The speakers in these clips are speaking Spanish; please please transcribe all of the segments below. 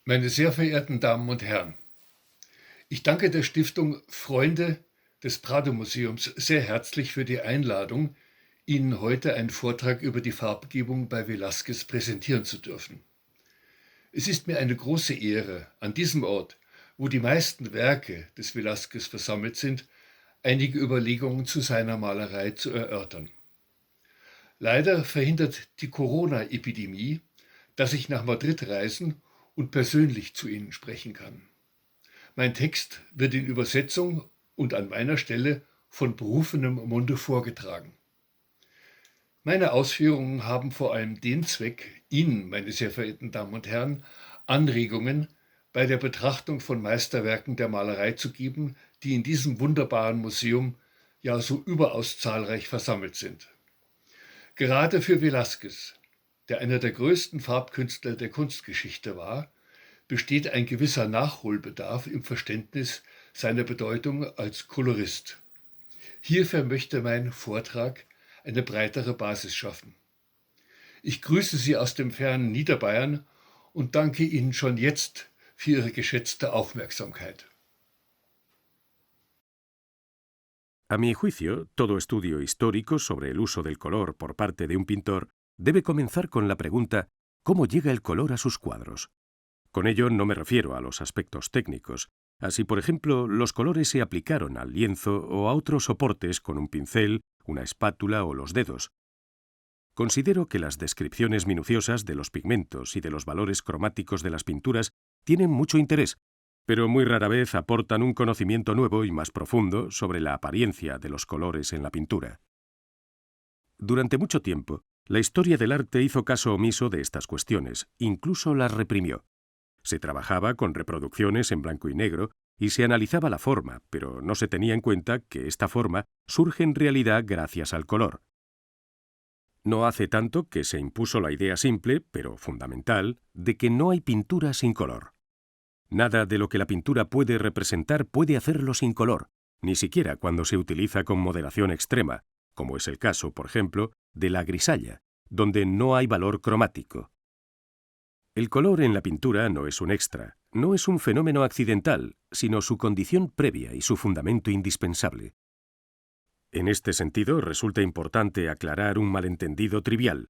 Meine sehr verehrten Damen und Herren, ich danke der Stiftung Freunde des Prado-Museums sehr herzlich für die Einladung, Ihnen heute einen Vortrag über die Farbgebung bei Velázquez präsentieren zu dürfen. Es ist mir eine große Ehre, an diesem Ort, wo die meisten Werke des Velázquez versammelt sind, einige Überlegungen zu seiner Malerei zu erörtern. Leider verhindert die Corona-Epidemie, dass ich nach Madrid reisen und persönlich zu Ihnen sprechen kann. Mein Text wird in Übersetzung und an meiner Stelle von berufenem Munde vorgetragen. Meine Ausführungen haben vor allem den Zweck, Ihnen, meine sehr verehrten Damen und Herren, Anregungen bei der Betrachtung von Meisterwerken der Malerei zu geben, die in diesem wunderbaren Museum ja so überaus zahlreich versammelt sind. Gerade für Velázquez, der einer der größten Farbkünstler der Kunstgeschichte war, besteht ein gewisser Nachholbedarf im Verständnis seiner Bedeutung als Kolorist. Hierfür möchte mein Vortrag eine breitere Basis schaffen. Ich grüße Sie aus dem fernen Niederbayern und danke Ihnen schon jetzt für Ihre geschätzte Aufmerksamkeit. A mi juicio, todo estudio histórico sobre el uso del color por parte de un pintor debe comenzar con la pregunta ¿cómo llega el color a sus cuadros? Con ello no me refiero a los aspectos técnicos, a si, por ejemplo, los colores se aplicaron al lienzo o a otros soportes con un pincel, una espátula o los dedos. Considero que las descripciones minuciosas de los pigmentos y de los valores cromáticos de las pinturas tienen mucho interés, pero muy rara vez aportan un conocimiento nuevo y más profundo sobre la apariencia de los colores en la pintura. Durante mucho tiempo, la historia del arte hizo caso omiso de estas cuestiones, incluso las reprimió. Se trabajaba con reproducciones en blanco y negro y se analizaba la forma, pero no se tenía en cuenta que esta forma surge en realidad gracias al color. No hace tanto que se impuso la idea simple, pero fundamental, de que no hay pintura sin color. Nada de lo que la pintura puede representar puede hacerlo sin color, ni siquiera cuando se utiliza con moderación extrema, como es el caso, por ejemplo, de la grisalla, donde no hay valor cromático. El color en la pintura no es un extra, no es un fenómeno accidental, sino su condición previa y su fundamento indispensable. En este sentido, resulta importante aclarar un malentendido trivial.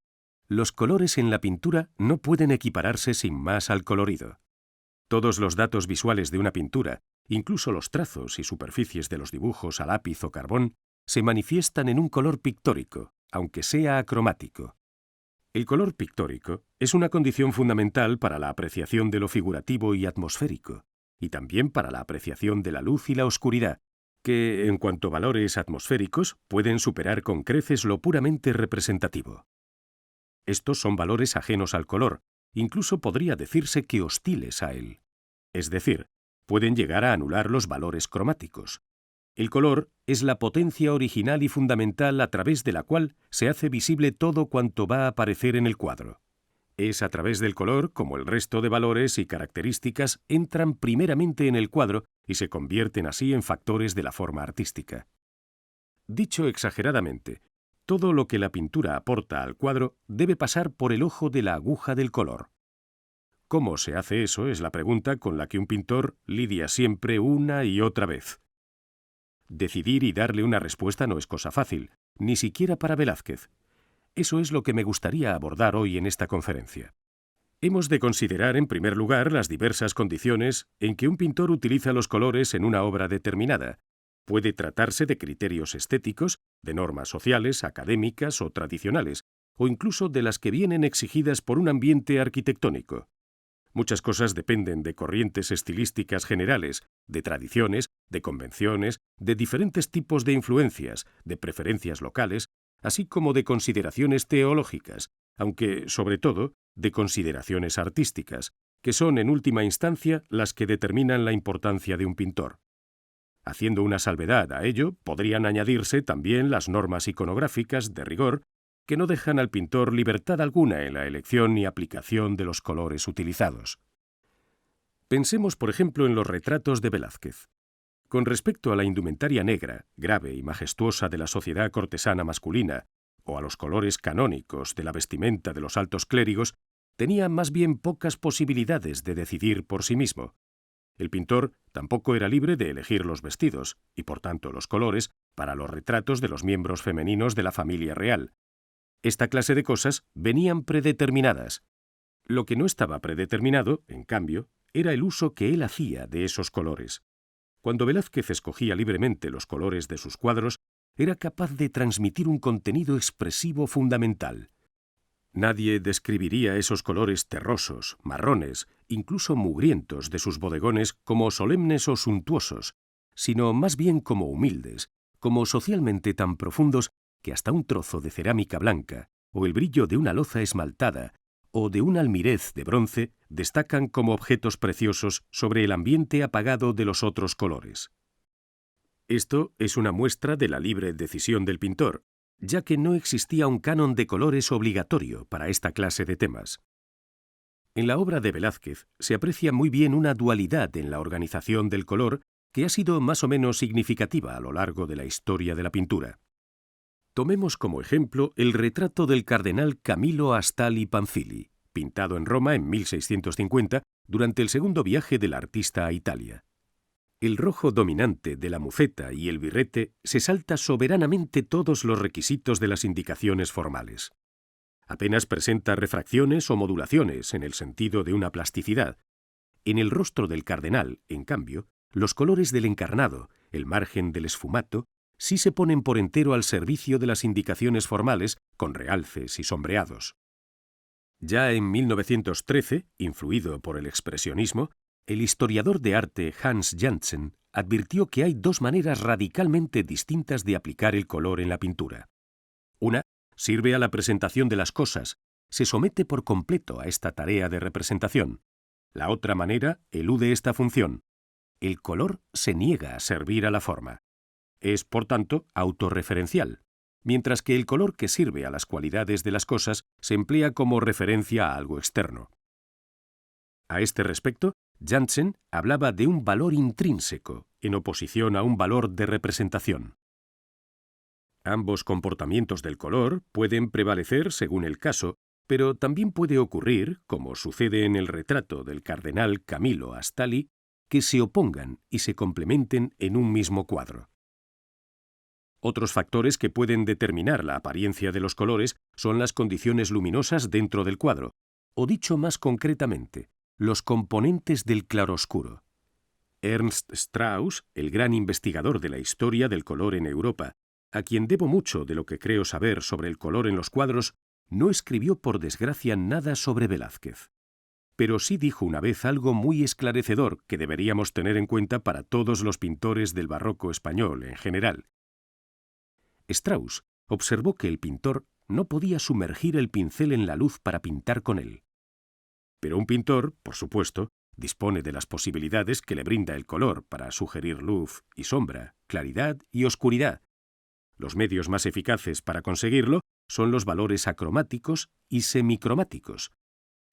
Los colores en la pintura no pueden equipararse sin más al colorido. Todos los datos visuales de una pintura, incluso los trazos y superficies de los dibujos a lápiz o carbón, se manifiestan en un color pictórico, aunque sea acromático. El color pictórico es una condición fundamental para la apreciación de lo figurativo y atmosférico, y también para la apreciación de la luz y la oscuridad, que, en cuanto a valores atmosféricos, pueden superar con creces lo puramente representativo. Estos son valores ajenos al color, incluso podría decirse que hostiles a él. Es decir, pueden llegar a anular los valores cromáticos. El color es la potencia original y fundamental a través de la cual se hace visible todo cuanto va a aparecer en el cuadro. Es a través del color como el resto de valores y características entran primeramente en el cuadro y se convierten así en factores de la forma artística. Dicho exageradamente, todo lo que la pintura aporta al cuadro debe pasar por el ojo de la aguja del color. ¿Cómo se hace eso? Es la pregunta con la que un pintor lidia siempre una y otra vez. Decidir y darle una respuesta no es cosa fácil, ni siquiera para Velázquez. Eso es lo que me gustaría abordar hoy en esta conferencia. Hemos de considerar, en primer lugar, las diversas condiciones en que un pintor utiliza los colores en una obra determinada. Puede tratarse de criterios estéticos, de normas sociales, académicas o tradicionales, o incluso de las que vienen exigidas por un ambiente arquitectónico. Muchas cosas dependen de corrientes estilísticas generales, de tradiciones, de convenciones, de diferentes tipos de influencias, de preferencias locales, así como de consideraciones teológicas, aunque, sobre todo, de consideraciones artísticas, que son, en última instancia, las que determinan la importancia de un pintor. Haciendo una salvedad a ello, podrían añadirse también las normas iconográficas de rigor, que no dejan al pintor libertad alguna en la elección y aplicación de los colores utilizados. Pensemos, por ejemplo, en los retratos de Velázquez. Con respecto a la indumentaria negra, grave y majestuosa de la sociedad cortesana masculina, o a los colores canónicos de la vestimenta de los altos clérigos, tenía más bien pocas posibilidades de decidir por sí mismo. El pintor tampoco era libre de elegir los vestidos, y por tanto los colores, para los retratos de los miembros femeninos de la familia real. Esta clase de cosas venían predeterminadas. Lo que no estaba predeterminado, en cambio, era el uso que él hacía de esos colores. Cuando Velázquez escogía libremente los colores de sus cuadros, era capaz de transmitir un contenido expresivo fundamental. Nadie describiría esos colores terrosos, marrones, incluso mugrientos de sus bodegones como solemnes o suntuosos, sino más bien como humildes, como socialmente tan profundos que hasta un trozo de cerámica blanca, o el brillo de una loza esmaltada, o de un almirez de bronce destacan como objetos preciosos sobre el ambiente apagado de los otros colores. Esto es una muestra de la libre decisión del pintor, ya que no existía un canon de colores obligatorio para esta clase de temas. En la obra de Velázquez se aprecia muy bien una dualidad en la organización del color que ha sido más o menos significativa a lo largo de la historia de la pintura. Tomemos como ejemplo el retrato del cardenal Camillo Astali Panfili, pintado en Roma en 1650 durante el segundo viaje del artista a Italia. El rojo dominante de la muceta y el birrete se salta soberanamente todos los requisitos de las indicaciones formales. Apenas presenta refracciones o modulaciones en el sentido de una plasticidad. En el rostro del cardenal, en cambio, los colores del encarnado, el margen del esfumato, sí se ponen por entero al servicio de las indicaciones formales con realces y sombreados. Ya en 1913, influido por el expresionismo, el historiador de arte Hans Janssen advirtió que hay dos maneras radicalmente distintas de aplicar el color en la pintura. Una sirve a la presentación de las cosas, se somete por completo a esta tarea de representación. La otra manera elude esta función. El color se niega a servir a la forma. Es, por tanto, autorreferencial, mientras que el color que sirve a las cualidades de las cosas se emplea como referencia a algo externo. A este respecto, Janssen hablaba de un valor intrínseco, en oposición a un valor de representación. Ambos comportamientos del color pueden prevalecer según el caso, pero también puede ocurrir, como sucede en el retrato del cardenal Camillo Astali, que se opongan y se complementen en un mismo cuadro. Otros factores que pueden determinar la apariencia de los colores son las condiciones luminosas dentro del cuadro, o dicho más concretamente, los componentes del claroscuro. Ernst Strauss, el gran investigador de la historia del color en Europa, a quien debo mucho de lo que creo saber sobre el color en los cuadros, no escribió por desgracia nada sobre Velázquez. Pero sí dijo una vez algo muy esclarecedor que deberíamos tener en cuenta para todos los pintores del barroco español en general. Strauss observó que el pintor no podía sumergir el pincel en la luz para pintar con él. Pero un pintor, por supuesto, dispone de las posibilidades que le brinda el color para sugerir luz y sombra, claridad y oscuridad. Los medios más eficaces para conseguirlo son los valores acromáticos y semicromáticos.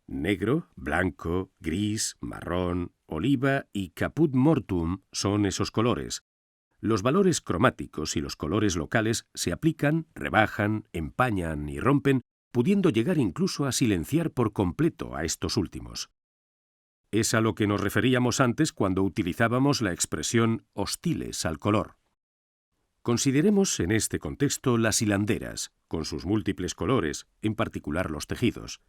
Negro, blanco, gris, marrón, oliva y caput mortuum son esos colores. Los valores cromáticos y los colores locales se aplican, rebajan, empañan y rompen, pudiendo llegar incluso a silenciar por completo a estos últimos. Es a lo que nos referíamos antes cuando utilizábamos la expresión hostiles al color. Consideremos en este contexto las hilanderas, con sus múltiples colores, en particular los tejidos.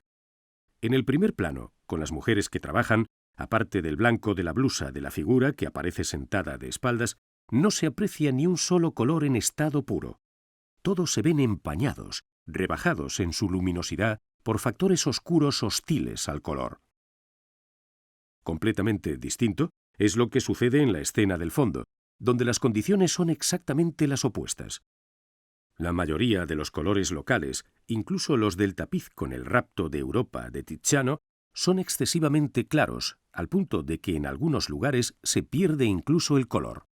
En el primer plano, con las mujeres que trabajan, aparte del blanco de la blusa de la figura que aparece sentada de espaldas, no se aprecia ni un solo color en estado puro. Todos se ven empañados, rebajados en su luminosidad por factores oscuros hostiles al color. Completamente distinto es lo que sucede en la escena del fondo, donde las condiciones son exactamente las opuestas. La mayoría de los colores locales, incluso los del tapiz con el rapto de Europa de Tiziano, son excesivamente claros, al punto de que en algunos lugares se pierde incluso el color.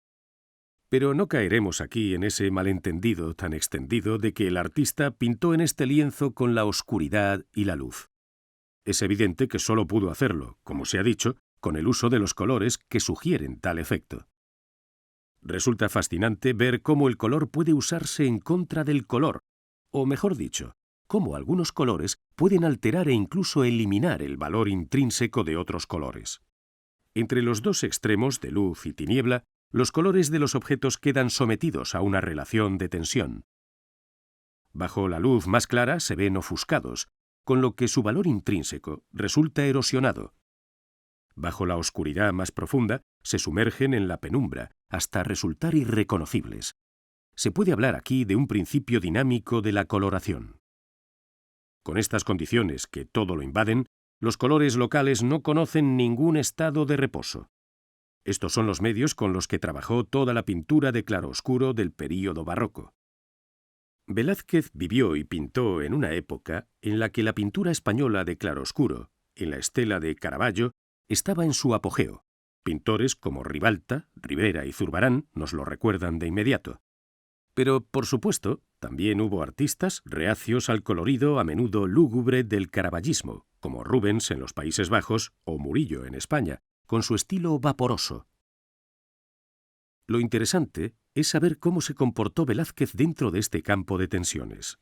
Pero no caeremos aquí en ese malentendido tan extendido de que el artista pintó en este lienzo con la oscuridad y la luz. Es evidente que solo pudo hacerlo, como se ha dicho, con el uso de los colores que sugieren tal efecto. Resulta fascinante ver cómo el color puede usarse en contra del color, o mejor dicho, cómo algunos colores pueden alterar e incluso eliminar el valor intrínseco de otros colores. Entre los dos extremos de luz y tiniebla, los colores de los objetos quedan sometidos a una relación de tensión. Bajo la luz más clara se ven ofuscados, con lo que su valor intrínseco resulta erosionado. Bajo la oscuridad más profunda se sumergen en la penumbra hasta resultar irreconocibles. Se puede hablar aquí de un principio dinámico de la coloración. Con estas condiciones que todo lo invaden, los colores locales no conocen ningún estado de reposo. Estos son los medios con los que trabajó toda la pintura de claroscuro del período barroco. Velázquez vivió y pintó en una época en la que la pintura española de claroscuro, en la estela de Caravaggio, estaba en su apogeo. Pintores como Ribalta, Ribera y Zurbarán nos lo recuerdan de inmediato. Pero, por supuesto, también hubo artistas reacios al colorido a menudo lúgubre del caravallismo, como Rubens en los Países Bajos o Murillo en España, con su estilo vaporoso. Lo interesante es saber cómo se comportó Velázquez dentro de este campo de tensiones.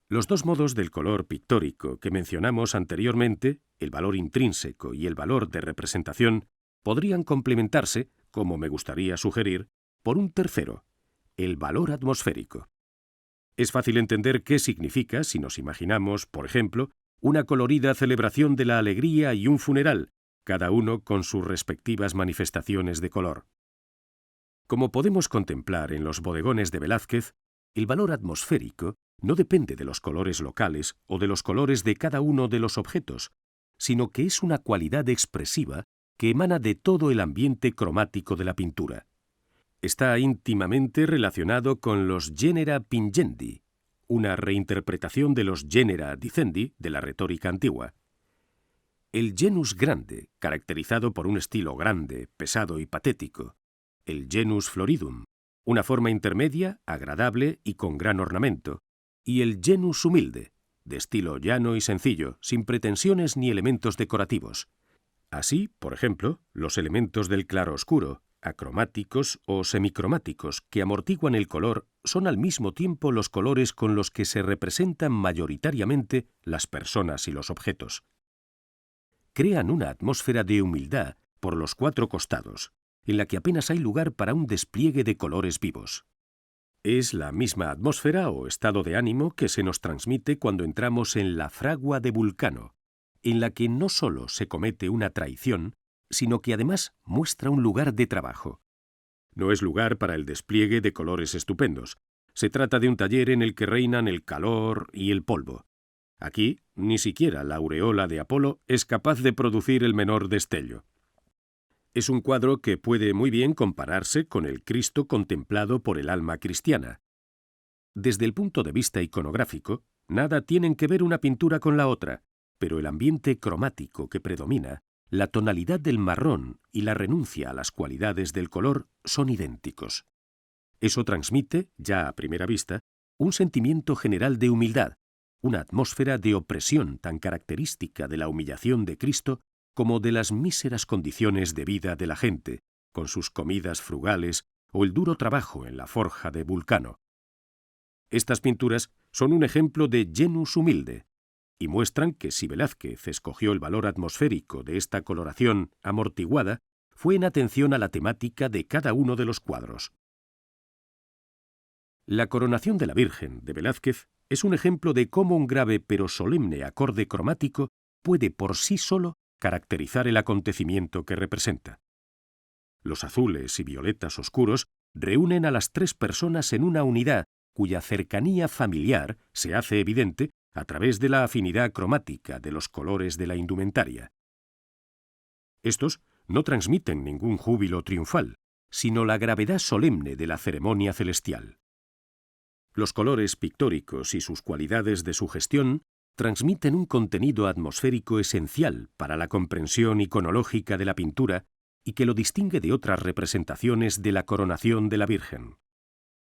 Los dos modos del color pictórico que mencionamos anteriormente, el valor intrínseco y el valor de representación, podrían complementarse, como me gustaría sugerir, por un tercero, el valor atmosférico. Es fácil entender qué significa si nos imaginamos, por ejemplo, una colorida celebración de la alegría y un funeral, cada uno con sus respectivas manifestaciones de color. Como podemos contemplar en los bodegones de Velázquez, el valor atmosférico no depende de los colores locales o de los colores de cada uno de los objetos, sino que es una cualidad expresiva que emana de todo el ambiente cromático de la pintura. Está íntimamente relacionado con los genera pingendi, una reinterpretación de los genera dicendi de la retórica antigua. El genus grande, caracterizado por un estilo grande, pesado y patético. El genus floridum, una forma intermedia, agradable y con gran ornamento. Y el genus humilde, de estilo llano y sencillo, sin pretensiones ni elementos decorativos. Así, por ejemplo, los elementos del claroscuro, acromáticos o semicromáticos, que amortiguan el color, son al mismo tiempo los colores con los que se representan mayoritariamente las personas y los objetos. Crean una atmósfera de humildad por los cuatro costados, en la que apenas hay lugar para un despliegue de colores vivos. Es la misma atmósfera o estado de ánimo que se nos transmite cuando entramos en la fragua de Vulcano, en la que no solo se comete una traición, sino que además muestra un lugar de trabajo. No es lugar para el despliegue de colores estupendos. Se trata de un taller en el que reinan el calor y el polvo. Aquí, ni siquiera la aureola de Apolo es capaz de producir el menor destello. Es un cuadro que puede muy bien compararse con el Cristo contemplado por el alma cristiana. Desde el punto de vista iconográfico, nada tienen que ver una pintura con la otra, pero el ambiente cromático que predomina, la tonalidad del marrón y la renuncia a las cualidades del color son idénticos. Eso transmite, ya a primera vista, un sentimiento general de humildad, una atmósfera de opresión tan característica de la humillación de Cristo como de las míseras condiciones de vida de la gente, con sus comidas frugales o el duro trabajo en la forja de Vulcano. Estas pinturas son un ejemplo de genus humilde, y muestran que si Velázquez escogió el valor atmosférico de esta coloración amortiguada, fue en atención a la temática de cada uno de los cuadros. La coronación de la Virgen de Velázquez es un ejemplo de cómo un grave pero solemne acorde cromático puede por sí solo caracterizar el acontecimiento que representa. Los azules y violetas oscuros reúnen a las tres personas en una unidad cuya cercanía familiar se hace evidente a través de la afinidad cromática de los colores de la indumentaria. Estos no transmiten ningún júbilo triunfal, sino la gravedad solemne de la ceremonia celestial. Los colores pictóricos y sus cualidades de sugestión transmiten un contenido atmosférico esencial para la comprensión iconológica de la pintura y que lo distingue de otras representaciones de la coronación de la Virgen.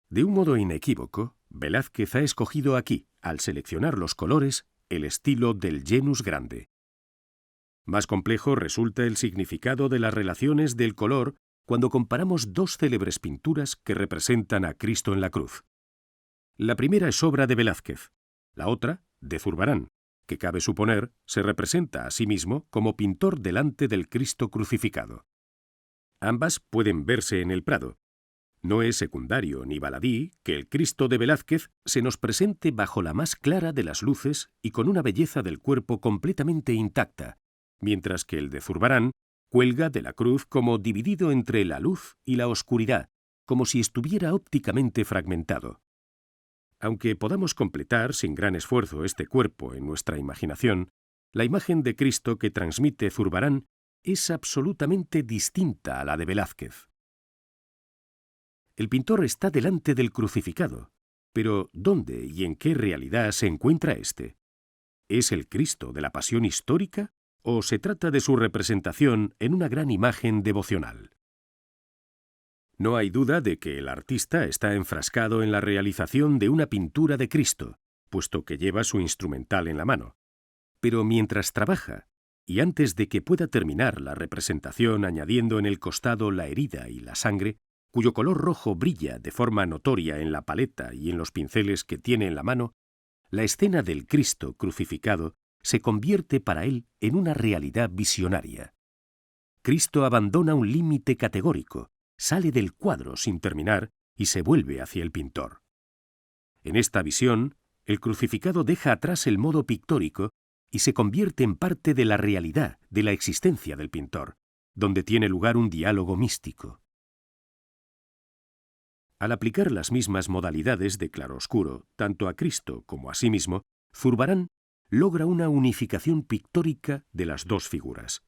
De un modo inequívoco, Velázquez ha escogido aquí, al seleccionar los colores, el estilo del genus grande. Más complejo resulta el significado de las relaciones del color cuando comparamos dos célebres pinturas que representan a Cristo en la cruz. La primera es obra de Velázquez. La otra, de Zurbarán, que cabe suponer se representa a sí mismo como pintor delante del Cristo crucificado. Ambas pueden verse en el Prado. No es secundario ni baladí que el Cristo de Velázquez se nos presente bajo la más clara de las luces y con una belleza del cuerpo completamente intacta, mientras que el de Zurbarán cuelga de la cruz como dividido entre la luz y la oscuridad, como si estuviera ópticamente fragmentado. Aunque podamos completar sin gran esfuerzo este cuerpo en nuestra imaginación, la imagen de Cristo que transmite Zurbarán es absolutamente distinta a la de Velázquez. El pintor está delante del crucificado, pero ¿dónde y en qué realidad se encuentra éste? ¿Es el Cristo de la Pasión histórica o se trata de su representación en una gran imagen devocional? No hay duda de que el artista está enfrascado en la realización de una pintura de Cristo, puesto que lleva su instrumental en la mano. Pero mientras trabaja, y antes de que pueda terminar la representación añadiendo en el costado la herida y la sangre, cuyo color rojo brilla de forma notoria en la paleta y en los pinceles que tiene en la mano, la escena del Cristo crucificado se convierte para él en una realidad visionaria. Cristo abandona un límite categórico, sale del cuadro sin terminar y se vuelve hacia el pintor. En esta visión, el crucificado deja atrás el modo pictórico y se convierte en parte de la realidad, de la existencia del pintor, donde tiene lugar un diálogo místico. Al aplicar las mismas modalidades de claroscuro tanto a Cristo como a sí mismo, Zurbarán logra una unificación pictórica de las dos figuras.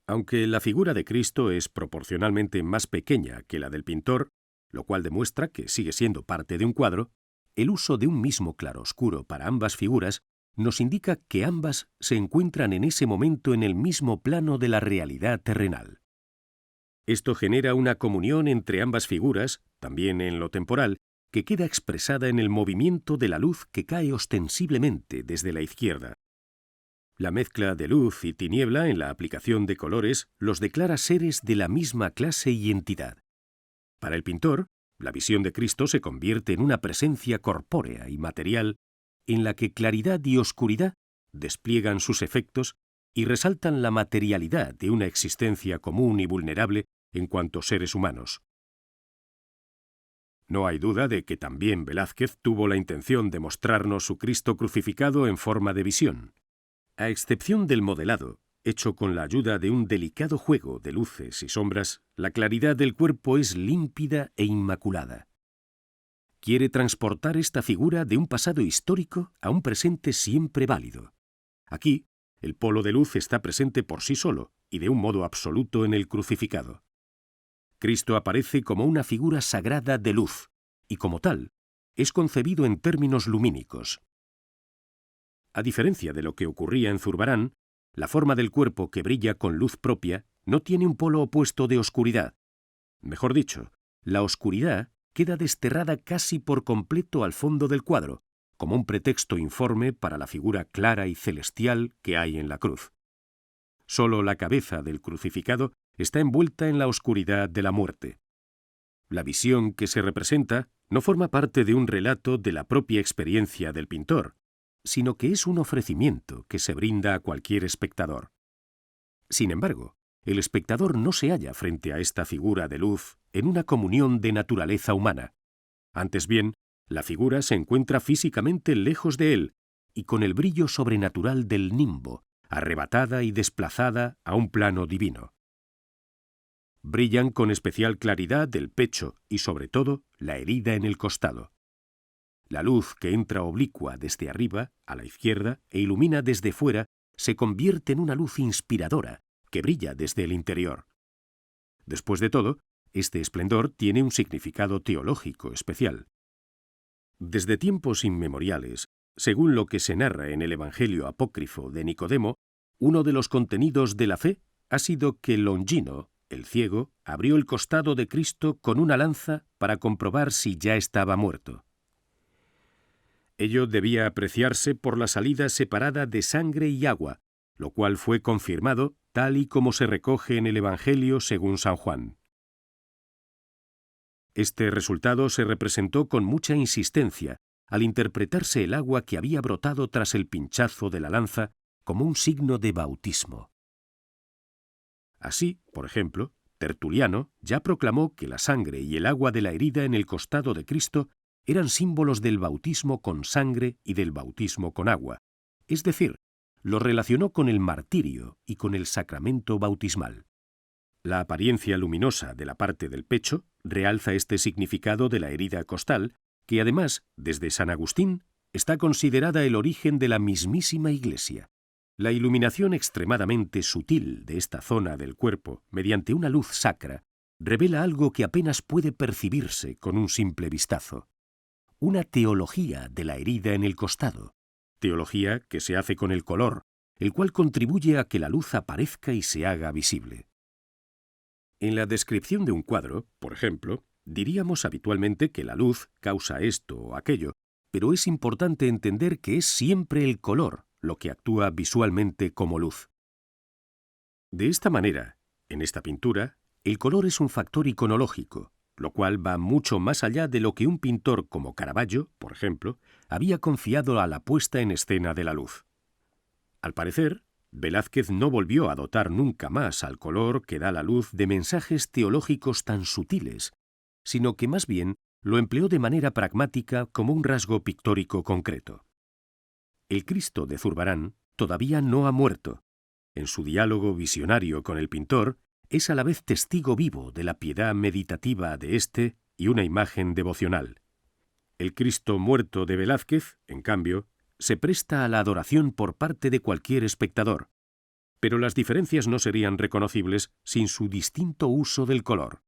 Aunque la figura de Cristo es proporcionalmente más pequeña que la del pintor, lo cual demuestra que sigue siendo parte de un cuadro, el uso de un mismo claroscuro para ambas figuras nos indica que ambas se encuentran en ese momento en el mismo plano de la realidad terrenal. Esto genera una comunión entre ambas figuras, también en lo temporal, que queda expresada en el movimiento de la luz que cae ostensiblemente desde la izquierda. La mezcla de luz y tiniebla en la aplicación de colores los declara seres de la misma clase y entidad. Para el pintor, la visión de Cristo se convierte en una presencia corpórea y material en la que claridad y oscuridad despliegan sus efectos y resaltan la materialidad de una existencia común y vulnerable en cuanto seres humanos. No hay duda de que también Velázquez tuvo la intención de mostrarnos su Cristo crucificado en forma de visión. A excepción del modelado, hecho con la ayuda de un delicado juego de luces y sombras, la claridad del cuerpo es límpida e inmaculada. Quiere transportar esta figura de un pasado histórico a un presente siempre válido. Aquí, el polo de luz está presente por sí solo y de un modo absoluto en el crucificado. Cristo aparece como una figura sagrada de luz y, como tal, es concebido en términos lumínicos. A diferencia de lo que ocurría en Zurbarán, la forma del cuerpo que brilla con luz propia no tiene un polo opuesto de oscuridad. Mejor dicho, la oscuridad queda desterrada casi por completo al fondo del cuadro, como un pretexto informe para la figura clara y celestial que hay en la cruz. Solo la cabeza del crucificado está envuelta en la oscuridad de la muerte. La visión que se representa no forma parte de un relato de la propia experiencia del pintor, sino que es un ofrecimiento que se brinda a cualquier espectador. Sin embargo, el espectador no se halla frente a esta figura de luz en una comunión de naturaleza humana. Antes bien, la figura se encuentra físicamente lejos de él y con el brillo sobrenatural del nimbo, arrebatada y desplazada a un plano divino. Brillan con especial claridad el pecho y, sobre todo, la herida en el costado. La luz que entra oblicua desde arriba, a la izquierda, e ilumina desde fuera, se convierte en una luz inspiradora que brilla desde el interior. Después de todo, este esplendor tiene un significado teológico especial. Desde tiempos inmemoriales, según lo que se narra en el Evangelio apócrifo de Nicodemo, uno de los contenidos de la fe ha sido que Longino, el ciego, abrió el costado de Cristo con una lanza para comprobar si ya estaba muerto. Ello debía apreciarse por la salida separada de sangre y agua, lo cual fue confirmado tal y como se recoge en el Evangelio según San Juan. Este resultado se representó con mucha insistencia al interpretarse el agua que había brotado tras el pinchazo de la lanza como un signo de bautismo. Así, por ejemplo, Tertuliano ya proclamó que la sangre y el agua de la herida en el costado de Cristo eran símbolos del bautismo con sangre y del bautismo con agua, es decir, lo relacionó con el martirio y con el sacramento bautismal. La apariencia luminosa de la parte del pecho realza este significado de la herida costal, que además, desde San Agustín, está considerada el origen de la mismísima Iglesia. La iluminación extremadamente sutil de esta zona del cuerpo, mediante una luz sacra, revela algo que apenas puede percibirse con un simple vistazo. Una teología de la herida en el costado, teología que se hace con el color, el cual contribuye a que la luz aparezca y se haga visible. En la descripción de un cuadro, por ejemplo, diríamos habitualmente que la luz causa esto o aquello, pero es importante entender que es siempre el color lo que actúa visualmente como luz. De esta manera, en esta pintura, el color es un factor iconológico, lo cual va mucho más allá de lo que un pintor como Caravaggio, por ejemplo, había confiado a la puesta en escena de la luz. Al parecer, Velázquez no volvió a dotar nunca más al color que da la luz de mensajes teológicos tan sutiles, sino que más bien lo empleó de manera pragmática como un rasgo pictórico concreto. El Cristo de Zurbarán todavía no ha muerto. En su diálogo visionario con el pintor, es a la vez testigo vivo de la piedad meditativa de éste y una imagen devocional. El Cristo muerto de Velázquez, en cambio, se presta a la adoración por parte de cualquier espectador, pero las diferencias no serían reconocibles sin su distinto uso del color.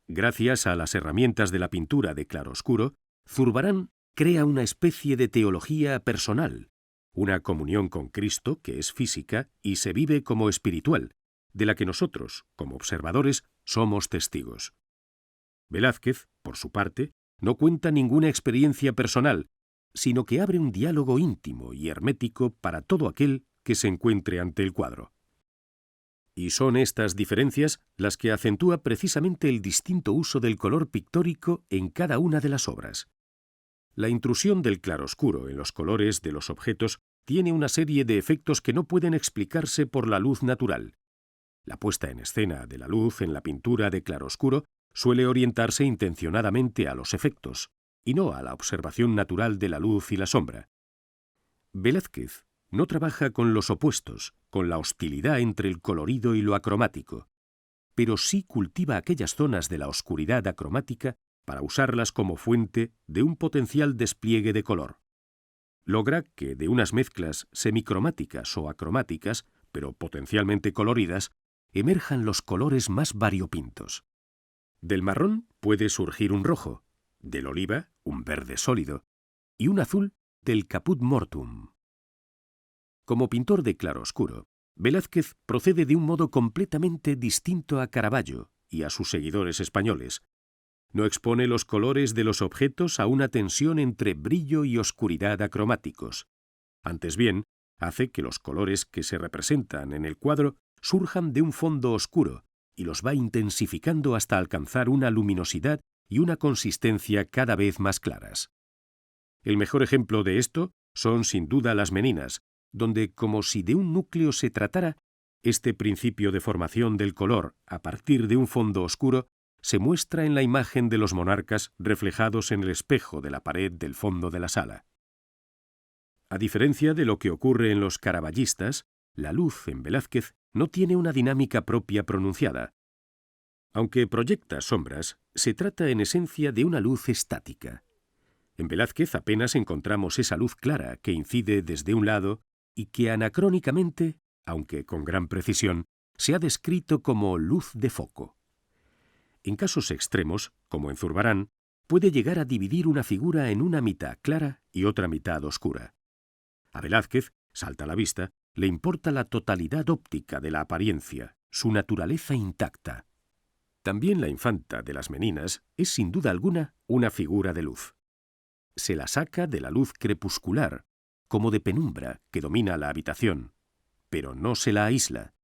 Gracias a las herramientas de la pintura de claroscuro, Zurbarán crea una especie de teología personal, una comunión con Cristo que es física y se vive como espiritual, de la que nosotros, como observadores, somos testigos. Velázquez, por su parte, no cuenta ninguna experiencia personal, sino que abre un diálogo íntimo y hermético para todo aquel que se encuentre ante el cuadro. Y son estas diferencias las que acentúa precisamente el distinto uso del color pictórico en cada una de las obras. La intrusión del claroscuro en los colores de los objetos tiene una serie de efectos que no pueden explicarse por la luz natural. La puesta en escena de la luz en la pintura de claroscuro suele orientarse intencionadamente a los efectos, y no a la observación natural de la luz y la sombra. Velázquez no trabaja con los opuestos, con la hostilidad entre el colorido y lo acromático, pero sí cultiva aquellas zonas de la oscuridad acromática para usarlas como fuente de un potencial despliegue de color. Logra que de unas mezclas semicromáticas o acromáticas, pero potencialmente coloridas, emerjan los colores más variopintos. Del marrón puede surgir un rojo, del oliva un verde sólido y un azul del caput mortuum. Como pintor de claroscuro, Velázquez procede de un modo completamente distinto a Caravaggio y a sus seguidores españoles. No expone los colores de los objetos a una tensión entre brillo y oscuridad acromáticos. Antes bien, hace que los colores que se representan en el cuadro surjan de un fondo oscuro y los va intensificando hasta alcanzar una luminosidad y una consistencia cada vez más claras. El mejor ejemplo de esto son sin duda las Meninas, donde, como si de un núcleo se tratara, este principio de formación del color a partir de un fondo oscuro se muestra en la imagen de los monarcas reflejados en el espejo de la pared del fondo de la sala. A diferencia de lo que ocurre en los caravallistas, la luz en Velázquez no tiene una dinámica propia pronunciada. Aunque proyecta sombras, se trata en esencia de una luz estática. En Velázquez apenas encontramos esa luz clara que incide desde un lado y que anacrónicamente, aunque con gran precisión, se ha descrito como luz de foco. En casos extremos, como en Zurbarán, puede llegar a dividir una figura en una mitad clara y otra mitad oscura. A Velázquez, salta a la vista, le importa la totalidad óptica de la apariencia, su naturaleza intacta. También la infanta de las Meninas es sin duda alguna una figura de luz. Se la saca de la luz crepuscular, como de penumbra que domina la habitación, pero no se la aísla.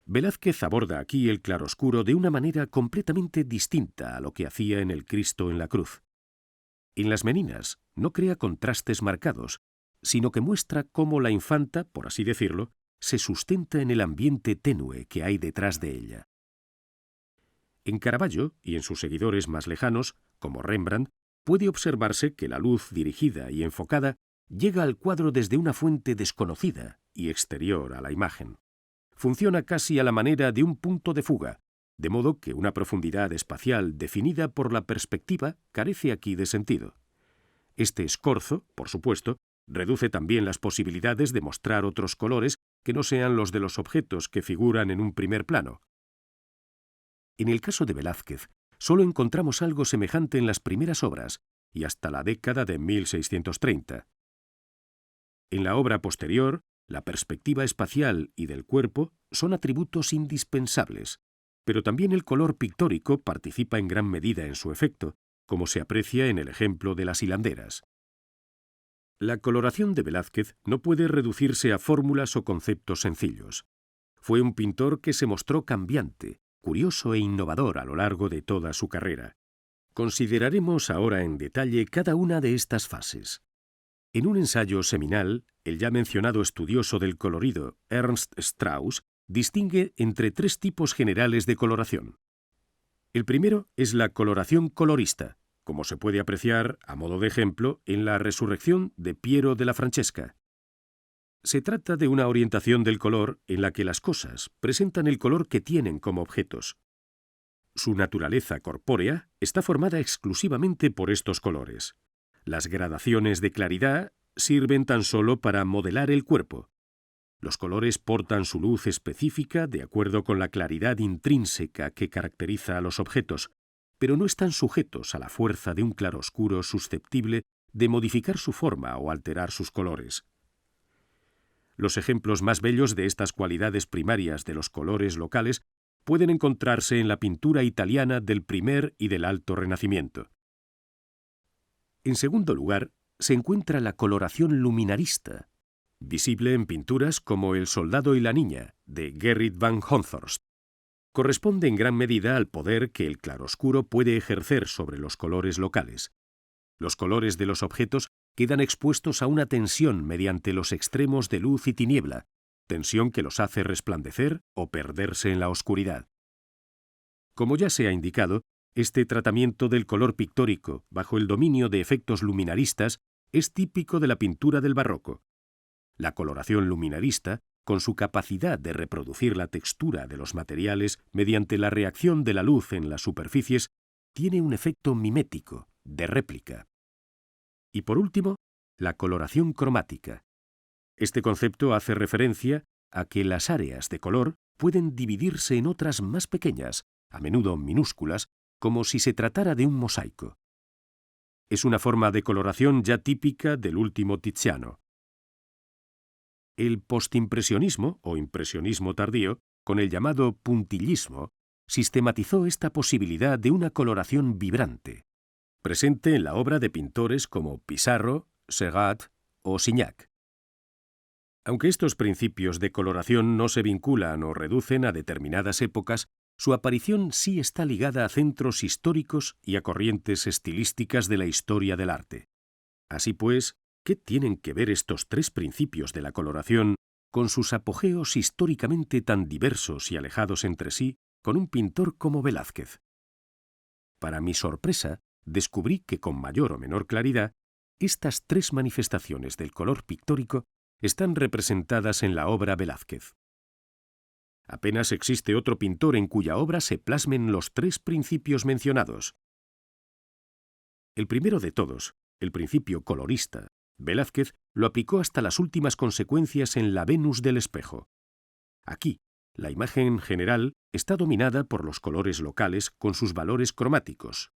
Velázquez aborda aquí el claroscuro de una manera completamente distinta a lo que hacía en el Cristo en la cruz. En las meninas no crea contrastes marcados, sino que muestra cómo la infanta, por así decirlo, se sustenta en el ambiente tenue que hay detrás de ella. En Caravaggio y en sus seguidores más lejanos, como Rembrandt, puede observarse que la luz dirigida y enfocada llega al cuadro desde una fuente desconocida y exterior a la imagen. Funciona casi a la manera de un punto de fuga, de modo que una profundidad espacial definida por la perspectiva carece aquí de sentido. Este escorzo, por supuesto, reduce también las posibilidades de mostrar otros colores que no sean los de los objetos que figuran en un primer plano. En el caso de Velázquez, solo encontramos algo semejante en las primeras obras y hasta la década de 1630. En la obra posterior, la perspectiva espacial y del cuerpo son atributos indispensables, pero también el color pictórico participa en gran medida en su efecto, como se aprecia en el ejemplo de las hilanderas. La coloración de Velázquez no puede reducirse a fórmulas o conceptos sencillos. Fue un pintor que se mostró cambiante, curioso e innovador a lo largo de toda su carrera. Consideraremos ahora en detalle cada una de estas fases. En un ensayo seminal, el ya mencionado estudioso del colorido, Ernst Strauss, distingue entre tres tipos generales de coloración. El primero es la coloración colorista, como se puede apreciar, a modo de ejemplo, en la Resurrección de Piero de la Francesca. Se trata de una orientación del color en la que las cosas presentan el color que tienen como objetos. Su naturaleza corpórea está formada exclusivamente por estos colores. Las gradaciones de claridad sirven tan solo para modelar el cuerpo. Los colores portan su luz específica de acuerdo con la claridad intrínseca que caracteriza a los objetos, pero no están sujetos a la fuerza de un claroscuro susceptible de modificar su forma o alterar sus colores. Los ejemplos más bellos de estas cualidades primarias de los colores locales pueden encontrarse en la pintura italiana del primer y del Alto Renacimiento. En segundo lugar, se encuentra la coloración luminarista, visible en pinturas como El soldado y la niña, de Gerrit van Honthorst. Corresponde en gran medida al poder que el claroscuro puede ejercer sobre los colores locales. Los colores de los objetos quedan expuestos a una tensión mediante los extremos de luz y tiniebla, tensión que los hace resplandecer o perderse en la oscuridad. Como ya se ha indicado, este tratamiento del color pictórico bajo el dominio de efectos luminaristas es típico de la pintura del barroco. La coloración luminarista, con su capacidad de reproducir la textura de los materiales mediante la reacción de la luz en las superficies, tiene un efecto mimético, de réplica. Y por último, la coloración cromática. Este concepto hace referencia a que las áreas de color pueden dividirse en otras más pequeñas, a menudo minúsculas, como si se tratara de un mosaico. Es una forma de coloración ya típica del último Tiziano. El postimpresionismo, o impresionismo tardío, con el llamado puntillismo, sistematizó esta posibilidad de una coloración vibrante, presente en la obra de pintores como Pissarro, Seurat o Signac. Aunque estos principios de coloración no se vinculan o reducen a determinadas épocas, su aparición sí está ligada a centros históricos y a corrientes estilísticas de la historia del arte. Así pues, ¿qué tienen que ver estos tres principios de la coloración con sus apogeos históricamente tan diversos y alejados entre sí con un pintor como Velázquez? Para mi sorpresa, descubrí que con mayor o menor claridad, estas tres manifestaciones del color pictórico están representadas en la obra Velázquez. Apenas existe otro pintor en cuya obra se plasmen los tres principios mencionados. El primero de todos, el principio colorista, Velázquez lo aplicó hasta las últimas consecuencias en la Venus del espejo. Aquí, la imagen general está dominada por los colores locales con sus valores cromáticos.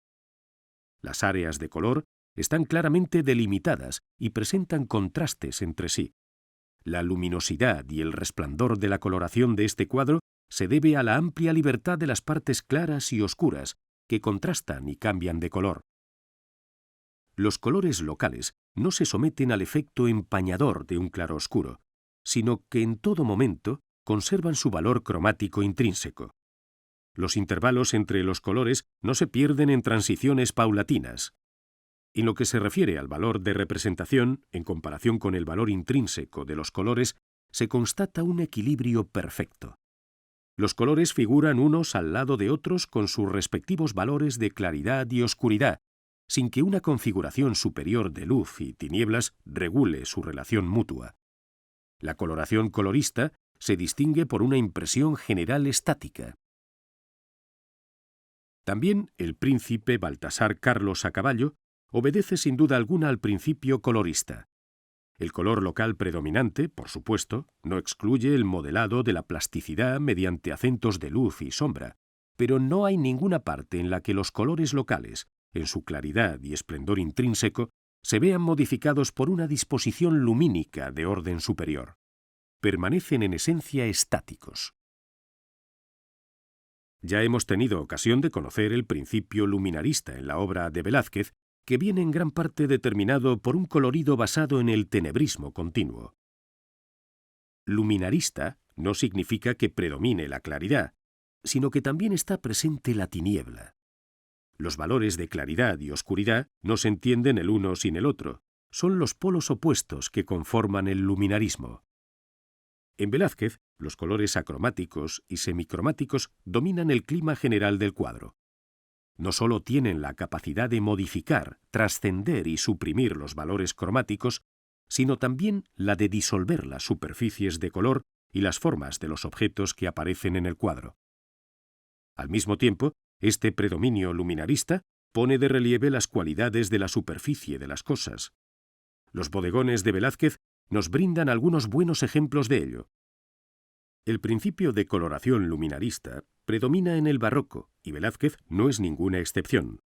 Las áreas de color están claramente delimitadas y presentan contrastes entre sí. La luminosidad y el resplandor de la coloración de este cuadro se debe a la amplia libertad de las partes claras y oscuras, que contrastan y cambian de color. Los colores locales no se someten al efecto empañador de un claroscuro, sino que en todo momento conservan su valor cromático intrínseco. Los intervalos entre los colores no se pierden en transiciones paulatinas. En lo que se refiere al valor de representación, en comparación con el valor intrínseco de los colores, se constata un equilibrio perfecto. Los colores figuran unos al lado de otros con sus respectivos valores de claridad y oscuridad, sin que una configuración superior de luz y tinieblas regule su relación mutua. La coloración colorista se distingue por una impresión general estática. También el príncipe Baltasar Carlos a caballo obedece sin duda alguna al principio colorista. El color local predominante, por supuesto, no excluye el modelado de la plasticidad mediante acentos de luz y sombra, pero no hay ninguna parte en la que los colores locales, en su claridad y esplendor intrínseco, se vean modificados por una disposición lumínica de orden superior. Permanecen en esencia estáticos. Ya hemos tenido ocasión de conocer el principio luminarista en la obra de Velázquez, que viene en gran parte determinado por un colorido basado en el tenebrismo continuo. Luminarista no significa que predomine la claridad, sino que también está presente la tiniebla. Los valores de claridad y oscuridad no se entienden el uno sin el otro, son los polos opuestos que conforman el luminarismo. En Velázquez, los colores acromáticos y semicromáticos dominan el clima general del cuadro. No solo tienen la capacidad de modificar, trascender y suprimir los valores cromáticos, sino también la de disolver las superficies de color y las formas de los objetos que aparecen en el cuadro. Al mismo tiempo, este predominio luminarista pone de relieve las cualidades de la superficie de las cosas. Los bodegones de Velázquez nos brindan algunos buenos ejemplos de ello. El principio de coloración luminarista predomina en el barroco, y Velázquez no es ninguna excepción.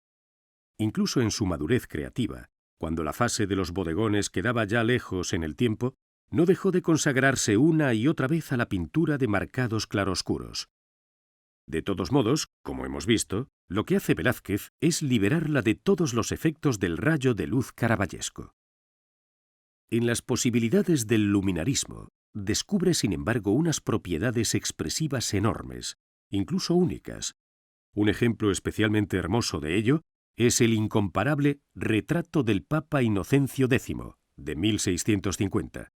Incluso en su madurez creativa, cuando la fase de los bodegones quedaba ya lejos en el tiempo, no dejó de consagrarse una y otra vez a la pintura de marcados claroscuros. De todos modos, como hemos visto, lo que hace Velázquez es liberarla de todos los efectos del rayo de luz caravallesco. En las posibilidades del luminarismo, descubre sin embargo unas propiedades expresivas enormes, incluso únicas. Un ejemplo especialmente hermoso de ello es el incomparable Retrato del Papa Inocencio X, de 1650.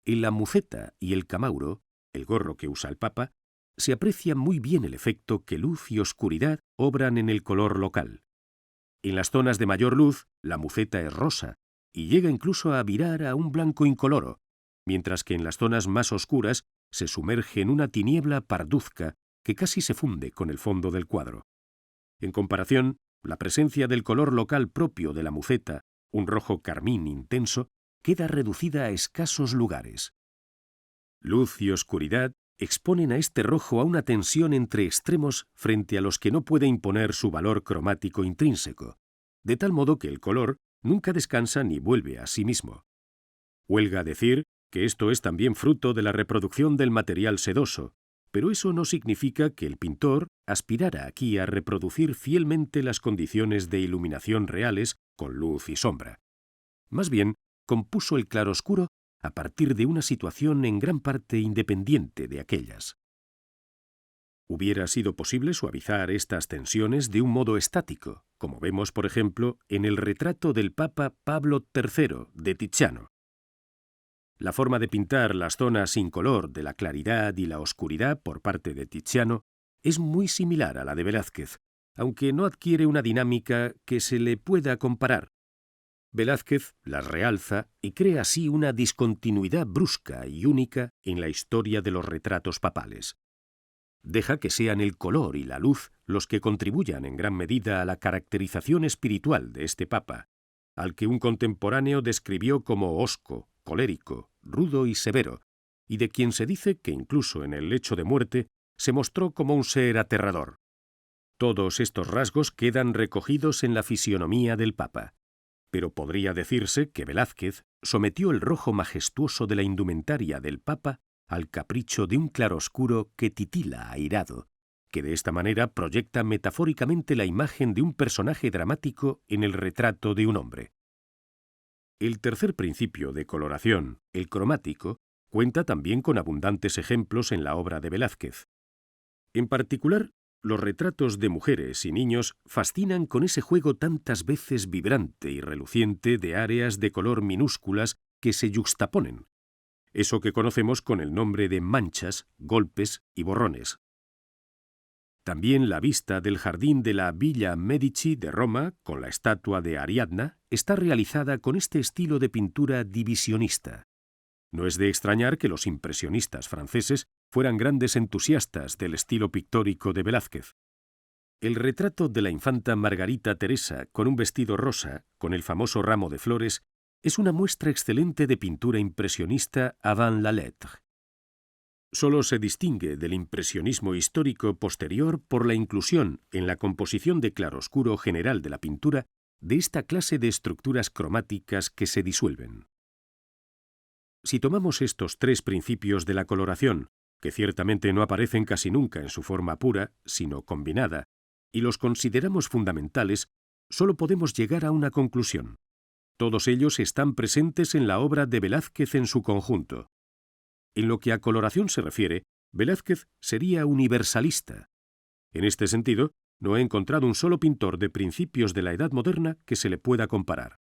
En la muceta y el camauro, el gorro que usa el Papa, se aprecia muy bien el efecto que luz y oscuridad obran en el color local. En las zonas de mayor luz, la muceta es rosa, y llega incluso a virar a un blanco incoloro, mientras que en las zonas más oscuras se sumerge en una tiniebla parduzca que casi se funde con el fondo del cuadro. En comparación, la presencia del color local propio de la muceta, un rojo carmín intenso, queda reducida a escasos lugares. Luz y oscuridad exponen a este rojo a una tensión entre extremos frente a los que no puede imponer su valor cromático intrínseco, de tal modo que el color nunca descansa ni vuelve a sí mismo. Huelga decir que esto es también fruto de la reproducción del material sedoso, pero eso no significa que el pintor aspirara aquí a reproducir fielmente las condiciones de iluminación reales con luz y sombra. Más bien, compuso el claroscuro a partir de una situación en gran parte independiente de aquellas. Hubiera sido posible suavizar estas tensiones de un modo estático, como vemos, por ejemplo, en el retrato del Papa Pablo III de Tiziano. La forma de pintar las zonas sin color de la claridad y la oscuridad por parte de Tiziano es muy similar a la de Velázquez, aunque no adquiere una dinámica que se le pueda comparar. Velázquez las realza y crea así una discontinuidad brusca y única en la historia de los retratos papales. Deja que sean el color y la luz los que contribuyan en gran medida a la caracterización espiritual de este papa, al que un contemporáneo describió como hosco, colérico, rudo y severo, y de quien se dice que incluso en el lecho de muerte se mostró como un ser aterrador. Todos estos rasgos quedan recogidos en la fisionomía del papa, pero podría decirse que Velázquez sometió el rojo majestuoso de la indumentaria del papa al capricho de un claroscuro que titila airado, que de esta manera proyecta metafóricamente la imagen de un personaje dramático en el retrato de un hombre. El tercer principio de coloración, el cromático, cuenta también con abundantes ejemplos en la obra de Velázquez. En particular, Los retratos de mujeres y niños fascinan con ese juego tantas veces vibrante y reluciente de áreas de color minúsculas que se yuxtaponen, eso que conocemos con el nombre de manchas, golpes y borrones. También la vista del jardín de la Villa Medici de Roma, con la estatua de Ariadna, está realizada con este estilo de pintura divisionista. No es de extrañar que los impresionistas franceses fueran grandes entusiastas del estilo pictórico de Velázquez. El retrato de la infanta Margarita Teresa con un vestido rosa, con el famoso ramo de flores, es una muestra excelente de pintura impresionista avant la lettre. Solo se distingue del impresionismo histórico posterior por la inclusión en la composición de claroscuro general de la pintura de esta clase de estructuras cromáticas que se disuelven. Si tomamos estos tres principios de la coloración, que ciertamente no aparecen casi nunca en su forma pura, sino combinada, y los consideramos fundamentales, solo podemos llegar a una conclusión. Todos ellos están presentes en la obra de Velázquez en su conjunto. En lo que a coloración se refiere, Velázquez sería universalista. En este sentido, no he encontrado un solo pintor de principios de la Edad Moderna que se le pueda comparar.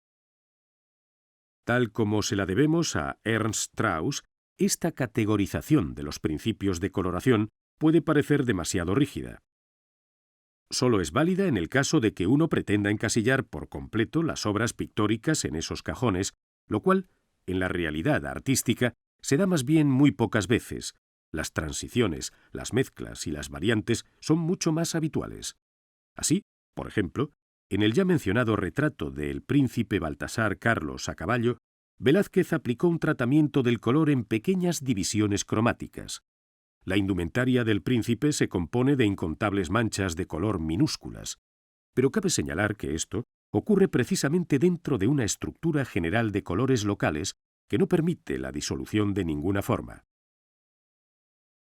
Tal como se la debemos a Ernst Strauss, esta categorización de los principios de coloración puede parecer demasiado rígida. Solo es válida en el caso de que uno pretenda encasillar por completo las obras pictóricas en esos cajones, lo cual, en la realidad artística, se da más bien muy pocas veces. Las transiciones, las mezclas y las variantes son mucho más habituales. Así, por ejemplo, en el ya mencionado retrato del príncipe Baltasar Carlos a caballo, Velázquez aplicó un tratamiento del color en pequeñas divisiones cromáticas. La indumentaria del príncipe se compone de incontables manchas de color minúsculas, pero cabe señalar que esto ocurre precisamente dentro de una estructura general de colores locales que no permite la disolución de ninguna forma.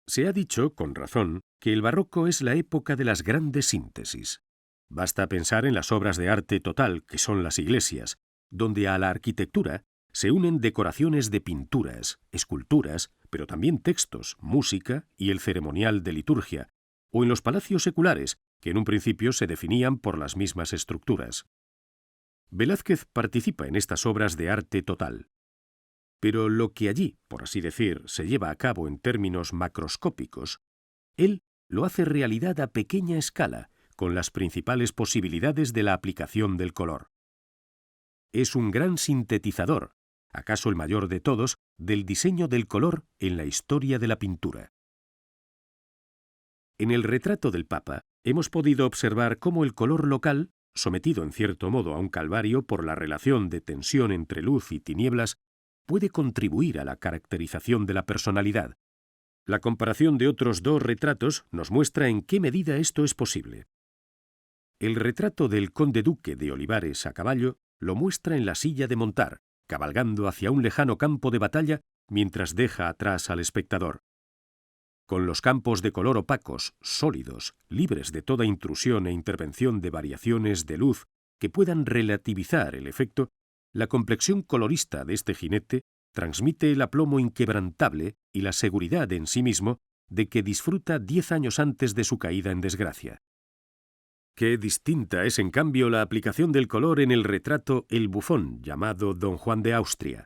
Se ha dicho, con razón, que el barroco es la época de las grandes síntesis. Basta pensar en las obras de arte total, que son las iglesias, donde a la arquitectura se unen decoraciones de pinturas, esculturas, pero también textos, música y el ceremonial de liturgia, o en los palacios seculares, que en un principio se definían por las mismas estructuras. Velázquez participa en estas obras de arte total. Pero lo que allí, por así decir, se lleva a cabo en términos macroscópicos, él lo hace realidad a pequeña escala, con las principales posibilidades de la aplicación del color. Es un gran sintetizador, acaso el mayor de todos, del diseño del color en la historia de la pintura. En el retrato del Papa hemos podido observar cómo el color local, sometido en cierto modo a un calvario por la relación de tensión entre luz y tinieblas, puede contribuir a la caracterización de la personalidad. La comparación de otros dos retratos nos muestra en qué medida esto es posible. El retrato del conde duque de Olivares a caballo lo muestra en la silla de montar, cabalgando hacia un lejano campo de batalla mientras deja atrás al espectador. Con los campos de color opacos, sólidos, libres de toda intrusión e intervención de variaciones de luz que puedan relativizar el efecto, la complexión colorista de este jinete transmite el aplomo inquebrantable y la seguridad en sí mismo de que disfruta 10 años antes de su caída en desgracia. Qué distinta es, en cambio, la aplicación del color en el retrato El Bufón, llamado Don Juan de Austria.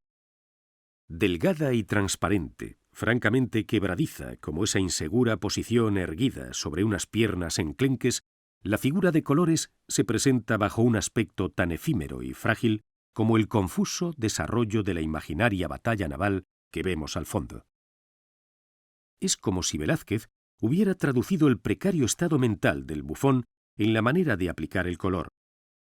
Delgada y transparente, francamente quebradiza, como esa insegura posición erguida sobre unas piernas enclenques, la figura de colores se presenta bajo un aspecto tan efímero y frágil como el confuso desarrollo de la imaginaria batalla naval que vemos al fondo. Es como si Velázquez hubiera traducido el precario estado mental del bufón en la manera de aplicar el color.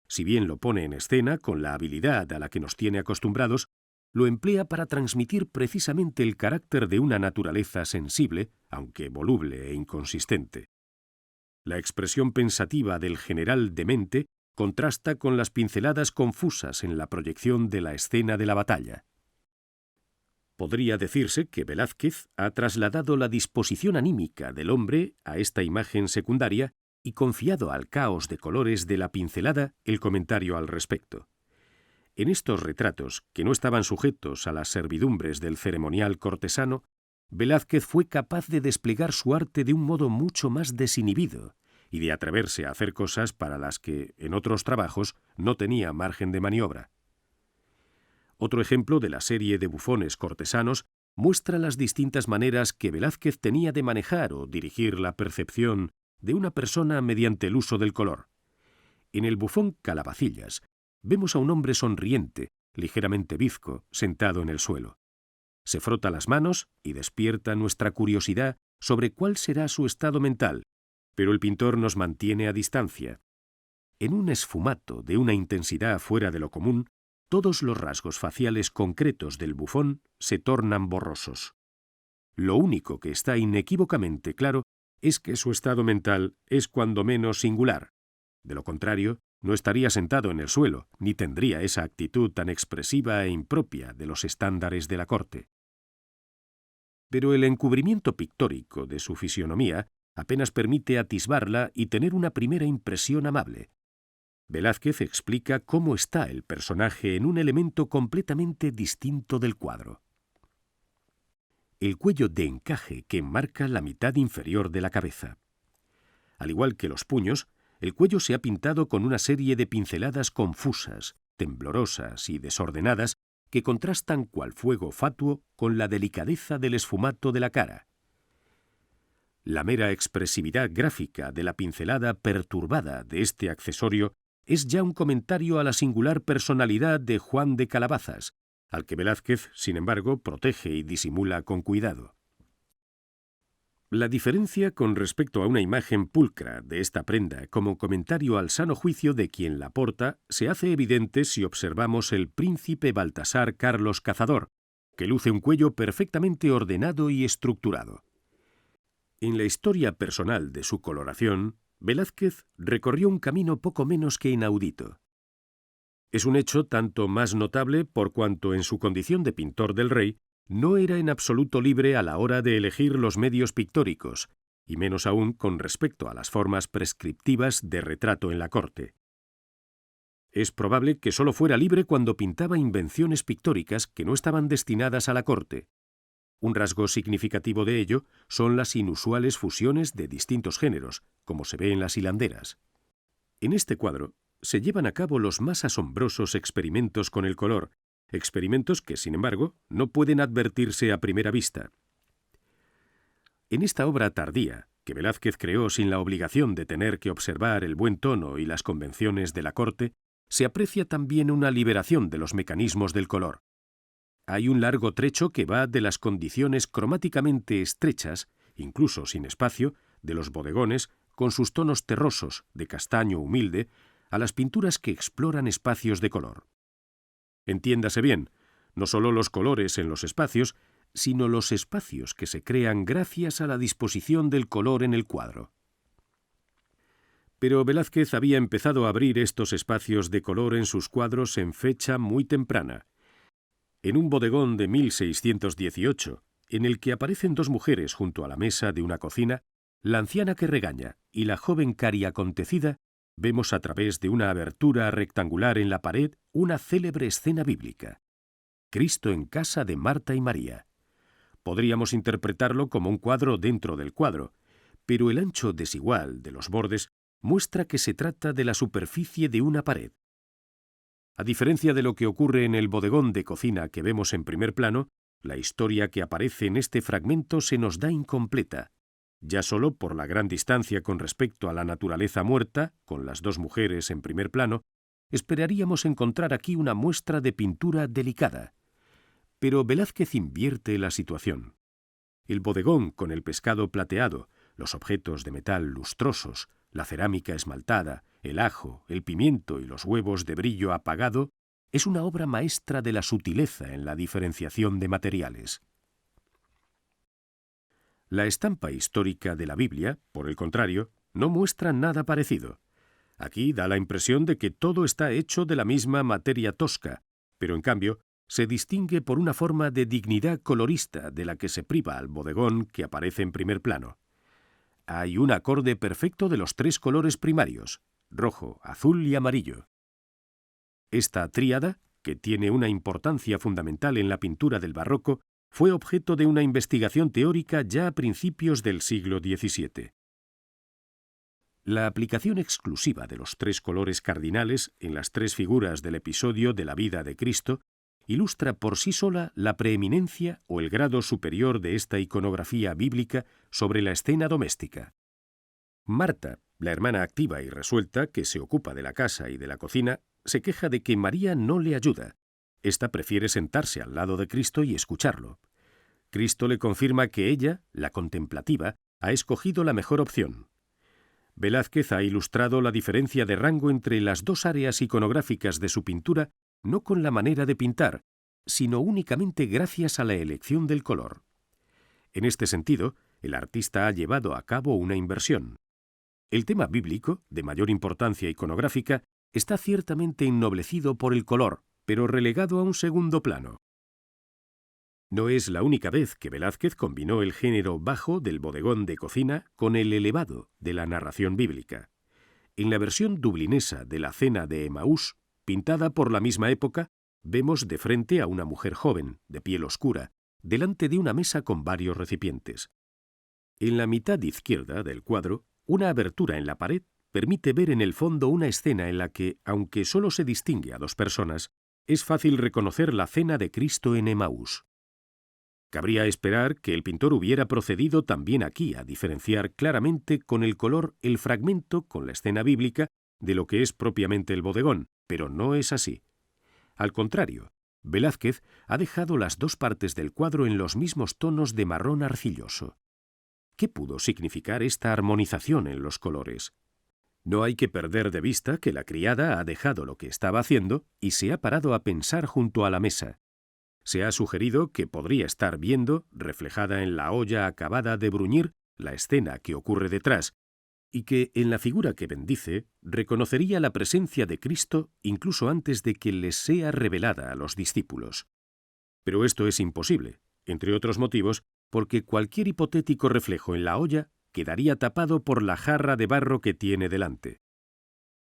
Si bien lo pone en escena con la habilidad a la que nos tiene acostumbrados, lo emplea para transmitir precisamente el carácter de una naturaleza sensible, aunque voluble e inconsistente. La expresión pensativa del general demente contrasta con las pinceladas confusas en la proyección de la escena de la batalla. Podría decirse que Velázquez ha trasladado la disposición anímica del hombre a esta imagen secundaria y confiado al caos de colores de la pincelada el comentario al respecto. En estos retratos, que no estaban sujetos a las servidumbres del ceremonial cortesano, Velázquez fue capaz de desplegar su arte de un modo mucho más desinhibido, y de atreverse a hacer cosas para las que, en otros trabajos, no tenía margen de maniobra. Otro ejemplo de la serie de bufones cortesanos muestra las distintas maneras que Velázquez tenía de manejar o dirigir la percepción de una persona mediante el uso del color. En el bufón Calabacillas vemos a un hombre sonriente, ligeramente bizco, sentado en el suelo. Se frota las manos y despierta nuestra curiosidad sobre cuál será su estado mental, pero el pintor nos mantiene a distancia. En un esfumato de una intensidad fuera de lo común, todos los rasgos faciales concretos del bufón se tornan borrosos. Lo único que está inequívocamente claro es que su estado mental es cuando menos singular. De lo contrario, no estaría sentado en el suelo, ni tendría esa actitud tan expresiva e impropia de los estándares de la corte. Pero el encubrimiento pictórico de su fisionomía apenas permite atisbarla y tener una primera impresión amable. Velázquez explica cómo está el personaje en un elemento completamente distinto del cuadro. El cuello de encaje que enmarca la mitad inferior de la cabeza. Al igual que los puños, el cuello se ha pintado con una serie de pinceladas confusas, temblorosas y desordenadas que contrastan cual fuego fatuo con la delicadeza del esfumato de la cara. La mera expresividad gráfica de la pincelada perturbada de este accesorio es ya un comentario a la singular personalidad de Juan de Calabazas, al que Velázquez, sin embargo, protege y disimula con cuidado. La diferencia con respecto a una imagen pulcra de esta prenda como comentario al sano juicio de quien la porta se hace evidente si observamos el príncipe Baltasar Carlos Cazador, que luce un cuello perfectamente ordenado y estructurado. En la historia personal de su coloración, Velázquez recorrió un camino poco menos que inaudito. Es un hecho tanto más notable por cuanto en su condición de pintor del rey no era en absoluto libre a la hora de elegir los medios pictóricos, y menos aún con respecto a las formas prescriptivas de retrato en la corte. Es probable que sólo fuera libre cuando pintaba invenciones pictóricas que no estaban destinadas a la corte. Un rasgo significativo de ello son las inusuales fusiones de distintos géneros, como se ve en las hilanderas. En este cuadro se llevan a cabo los más asombrosos experimentos con el color, experimentos que, sin embargo, no pueden advertirse a primera vista. En esta obra tardía, que Velázquez creó sin la obligación de tener que observar el buen tono y las convenciones de la corte, se aprecia también una liberación de los mecanismos del color. Hay un largo trecho que va de las condiciones cromáticamente estrechas, incluso sin espacio, de los bodegones, con sus tonos terrosos, de castaño humilde, a las pinturas que exploran espacios de color. Entiéndase bien, no solo los colores en los espacios, sino los espacios que se crean gracias a la disposición del color en el cuadro. Pero Velázquez había empezado a abrir estos espacios de color en sus cuadros en fecha muy temprana. En un bodegón de 1618, en el que aparecen dos mujeres junto a la mesa de una cocina, la anciana que regaña y la joven cariacontecida, vemos a través de una abertura rectangular en la pared una célebre escena bíblica. Cristo en casa de Marta y María. Podríamos interpretarlo como un cuadro dentro del cuadro, pero el ancho desigual de los bordes muestra que se trata de la superficie de una pared. A diferencia de lo que ocurre en el bodegón de cocina que vemos en primer plano, la historia que aparece en este fragmento se nos da incompleta, ya solo por la gran distancia con respecto a la naturaleza muerta, con las dos mujeres en primer plano, esperaríamos encontrar aquí una muestra de pintura delicada. Pero Velázquez invierte la situación. El bodegón con el pescado plateado, los objetos de metal lustrosos, la cerámica esmaltada, el ajo, el pimiento y los huevos de brillo apagado, es una obra maestra de la sutileza en la diferenciación de materiales. La estampa histórica de la Biblia, por el contrario, no muestra nada parecido. Aquí da la impresión de que todo está hecho de la misma materia tosca, pero en cambio se distingue por una forma de dignidad colorista de la que se priva al bodegón que aparece en primer plano. Hay un acorde perfecto de los tres colores primarios, rojo, azul y amarillo. Esta tríada, que tiene una importancia fundamental en la pintura del barroco, fue objeto de una investigación teórica ya a principios del siglo XVII. La aplicación exclusiva de los tres colores cardinales en las tres figuras del episodio de la vida de Cristo ilustra por sí sola la preeminencia o el grado superior de esta iconografía bíblica sobre la escena doméstica. Marta, la hermana activa y resuelta que se ocupa de la casa y de la cocina, se queja de que María no le ayuda. Esta prefiere sentarse al lado de Cristo y escucharlo. Cristo le confirma que ella, la contemplativa, ha escogido la mejor opción. Velázquez ha ilustrado la diferencia de rango entre las dos áreas iconográficas de su pintura no con la manera de pintar, sino únicamente gracias a la elección del color. En este sentido, el artista ha llevado a cabo una inversión. El tema bíblico, de mayor importancia iconográfica, está ciertamente ennoblecido por el color, pero relegado a un segundo plano. No es la única vez que Velázquez combinó el género bajo del bodegón de cocina con el elevado de la narración bíblica. En la versión dublinesa de la Cena de Emaús, pintada por la misma época, vemos de frente a una mujer joven, de piel oscura, delante de una mesa con varios recipientes. En la mitad izquierda del cuadro, una abertura en la pared permite ver en el fondo una escena en la que, aunque solo se distingue a dos personas, es fácil reconocer la cena de Cristo en Emaús. Cabría esperar que el pintor hubiera procedido también aquí a diferenciar claramente con el color el fragmento con la escena bíblica de lo que es propiamente el bodegón, pero no es así. Al contrario, Velázquez ha dejado las dos partes del cuadro en los mismos tonos de marrón arcilloso. ¿Qué pudo significar esta armonización en los colores? No hay que perder de vista que la criada ha dejado lo que estaba haciendo y se ha parado a pensar junto a la mesa. Se ha sugerido que podría estar viendo, reflejada en la olla acabada de bruñir, la escena que ocurre detrás, y que en la figura que bendice reconocería la presencia de Cristo incluso antes de que les sea revelada a los discípulos. Pero esto es imposible, entre otros motivos, porque cualquier hipotético reflejo en la olla quedaría tapado por la jarra de barro que tiene delante.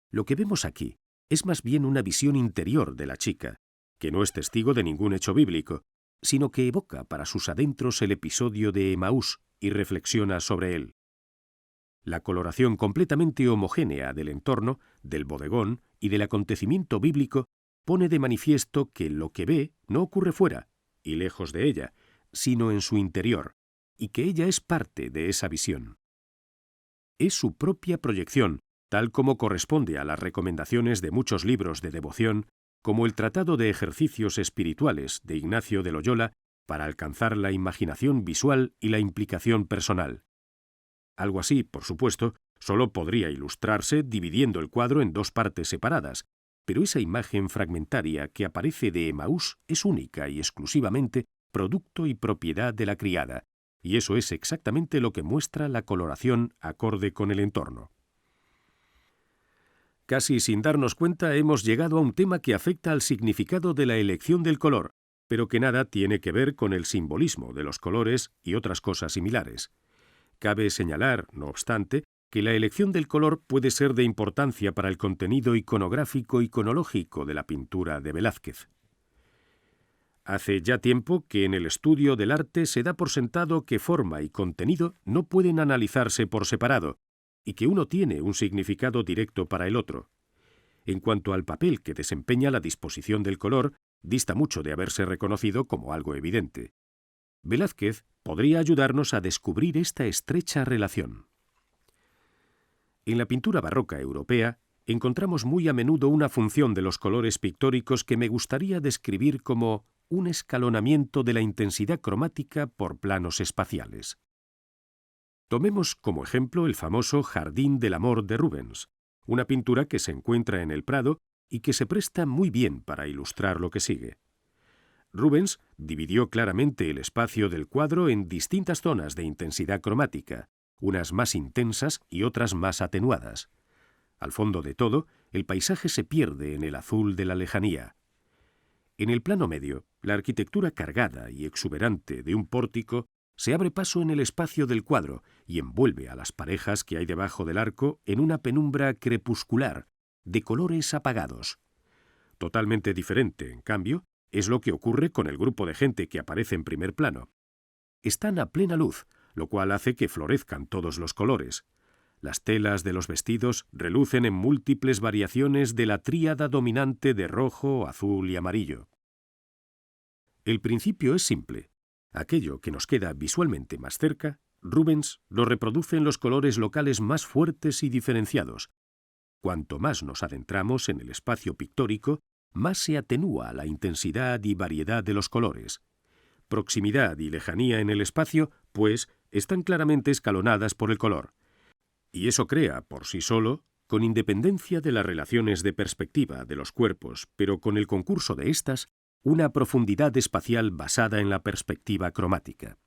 Lo que vemos aquí es más bien una visión interior de la chica, que no es testigo de ningún hecho bíblico, sino que evoca para sus adentros el episodio de Emaús y reflexiona sobre él. La coloración completamente homogénea del entorno, del bodegón y del acontecimiento bíblico pone de manifiesto que lo que ve no ocurre fuera, y lejos de ella, sino en su interior, y que ella es parte de esa visión. Es su propia proyección, tal como corresponde a las recomendaciones de muchos libros de devoción, como el Tratado de Ejercicios Espirituales de Ignacio de Loyola, para alcanzar la imaginación visual y la implicación personal. Algo así, por supuesto, solo podría ilustrarse dividiendo el cuadro en dos partes separadas, pero esa imagen fragmentaria que aparece de Emaús es única y exclusivamente producto y propiedad de la criada, y eso es exactamente lo que muestra la coloración acorde con el entorno. Casi sin darnos cuenta hemos llegado a un tema que afecta al significado de la elección del color, pero que nada tiene que ver con el simbolismo de los colores y otras cosas similares. Cabe señalar, no obstante, que la elección del color puede ser de importancia para el contenido iconográfico-iconológico de la pintura de Velázquez. Hace ya tiempo que en el estudio del arte se da por sentado que forma y contenido no pueden analizarse por separado, y que uno tiene un significado directo para el otro. En cuanto al papel que desempeña la disposición del color, dista mucho de haberse reconocido como algo evidente. Velázquez podría ayudarnos a descubrir esta estrecha relación. En la pintura barroca europea encontramos muy a menudo una función de los colores pictóricos que me gustaría describir como un escalonamiento de la intensidad cromática por planos espaciales. Tomemos como ejemplo el famoso Jardín del Amor de Rubens, una pintura que se encuentra en el Prado y que se presta muy bien para ilustrar lo que sigue. Rubens dividió claramente el espacio del cuadro en distintas zonas de intensidad cromática, unas más intensas y otras más atenuadas. Al fondo de todo, el paisaje se pierde en el azul de la lejanía. En el plano medio, la arquitectura cargada y exuberante de un pórtico se abre paso en el espacio del cuadro y envuelve a las parejas que hay debajo del arco en una penumbra crepuscular, de colores apagados. Totalmente diferente, en cambio, es lo que ocurre con el grupo de gente que aparece en primer plano. Están a plena luz, lo cual hace que florezcan todos los colores. Las telas de los vestidos relucen en múltiples variaciones de la tríada dominante de rojo, azul y amarillo. El principio es simple. Aquello que nos queda visualmente más cerca, Rubens lo reproduce en los colores locales más fuertes y diferenciados. Cuanto más nos adentramos en el espacio pictórico, más se atenúa la intensidad y variedad de los colores. Proximidad y lejanía en el espacio, pues, están claramente escalonadas por el color. Y eso crea, por sí solo, con independencia de las relaciones de perspectiva de los cuerpos, pero con el concurso de éstas, una profundidad espacial basada en la perspectiva cromática.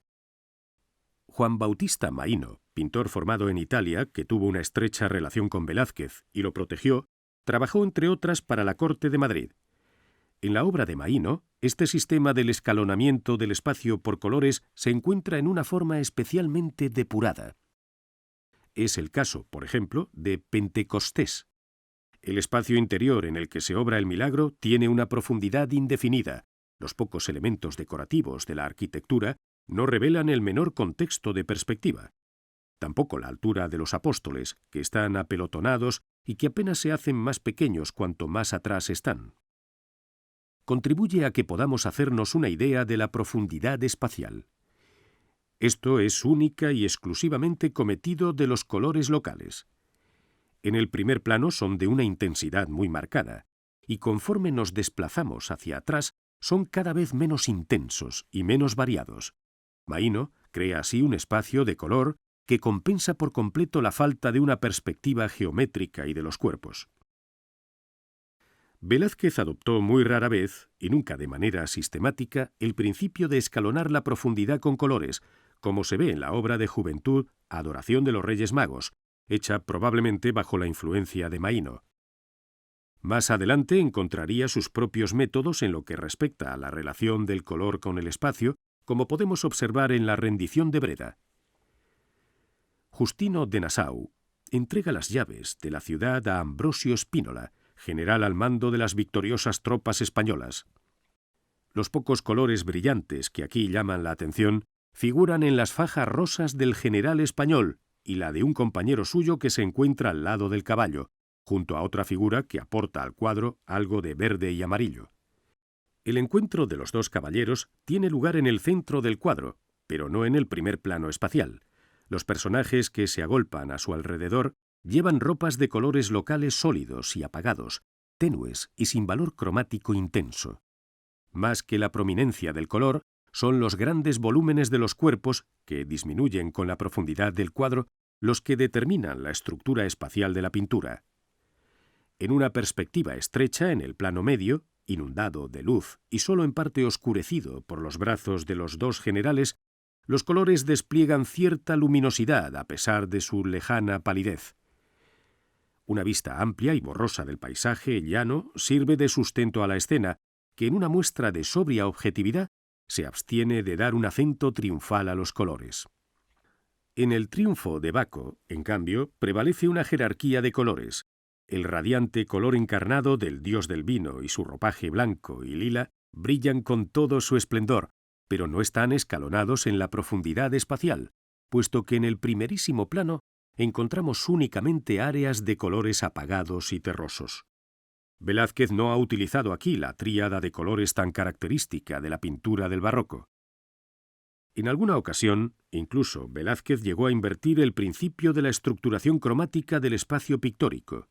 Juan Bautista Maino, pintor formado en Italia, que tuvo una estrecha relación con Velázquez y lo protegió, trabajó entre otras para la corte de Madrid. En la obra de Maino, este sistema del escalonamiento del espacio por colores se encuentra en una forma especialmente depurada. Es el caso, por ejemplo, de Pentecostés. El espacio interior en el que se obra el milagro tiene una profundidad indefinida. Los pocos elementos decorativos de la arquitectura no revelan el menor contexto de perspectiva. Tampoco la altura de los apóstoles, que están apelotonados y que apenas se hacen más pequeños cuanto más atrás están. Contribuye a que podamos hacernos una idea de la profundidad espacial. Esto es única y exclusivamente cometido de los colores locales. En el primer plano son de una intensidad muy marcada, y conforme nos desplazamos hacia atrás, son cada vez menos intensos y menos variados. Maino crea así un espacio de color que compensa por completo la falta de una perspectiva geométrica y de los cuerpos. Velázquez adoptó muy rara vez, y nunca de manera sistemática, el principio de escalonar la profundidad con colores, como se ve en la obra de Juventud Adoración de los Reyes Magos, hecha probablemente bajo la influencia de Maino. Más adelante encontraría sus propios métodos en lo que respecta a la relación del color con el espacio, como podemos observar en la rendición de Breda. Justino de Nassau entrega las llaves de la ciudad a Ambrosio Spínola, general al mando de las victoriosas tropas españolas. Los pocos colores brillantes que aquí llaman la atención figuran en las fajas rosas del general español y la de un compañero suyo que se encuentra al lado del caballo, junto a otra figura que aporta al cuadro algo de verde y amarillo. El encuentro de los dos caballeros tiene lugar en el centro del cuadro, pero no en el primer plano espacial. Los personajes que se agolpan a su alrededor llevan ropas de colores locales sólidos y apagados, tenues y sin valor cromático intenso. Más que la prominencia del color, son los grandes volúmenes de los cuerpos, que disminuyen con la profundidad del cuadro, los que determinan la estructura espacial de la pintura. En una perspectiva estrecha en el plano medio, inundado de luz y solo en parte oscurecido por los brazos de los dos generales, los colores despliegan cierta luminosidad a pesar de su lejana palidez. Una vista amplia y borrosa del paisaje llano sirve de sustento a la escena, que en una muestra de sobria objetividad se abstiene de dar un acento triunfal a los colores. En el Triunfo de Baco, en cambio, prevalece una jerarquía de colores. El radiante color encarnado del dios del vino y su ropaje blanco y lila brillan con todo su esplendor, pero no están escalonados en la profundidad espacial, puesto que en el primerísimo plano encontramos únicamente áreas de colores apagados y terrosos. Velázquez no ha utilizado aquí la tríada de colores tan característica de la pintura del barroco. En alguna ocasión, incluso, Velázquez llegó a invertir el principio de la estructuración cromática del espacio pictórico.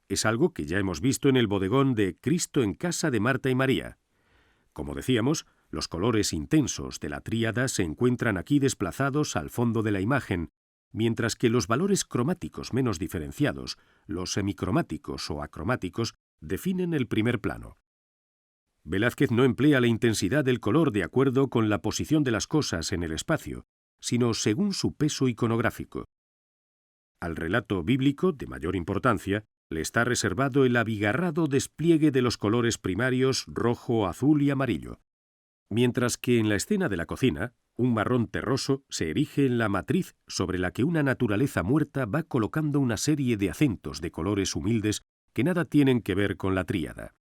Es algo que ya hemos visto en el bodegón de Cristo en casa de Marta y María. Como decíamos, los colores intensos de la tríada se encuentran aquí desplazados al fondo de la imagen, mientras que los valores cromáticos menos diferenciados, los semicromáticos o acromáticos, definen el primer plano. Velázquez no emplea la intensidad del color de acuerdo con la posición de las cosas en el espacio, sino según su peso iconográfico. Al relato bíblico, de mayor importancia, le está reservado el abigarrado despliegue de los colores primarios rojo, azul y amarillo, mientras que en la escena de la cocina, un marrón terroso se erige en la matriz sobre la que una naturaleza muerta va colocando una serie de acentos de colores humildes que nada tienen que ver con la tríada.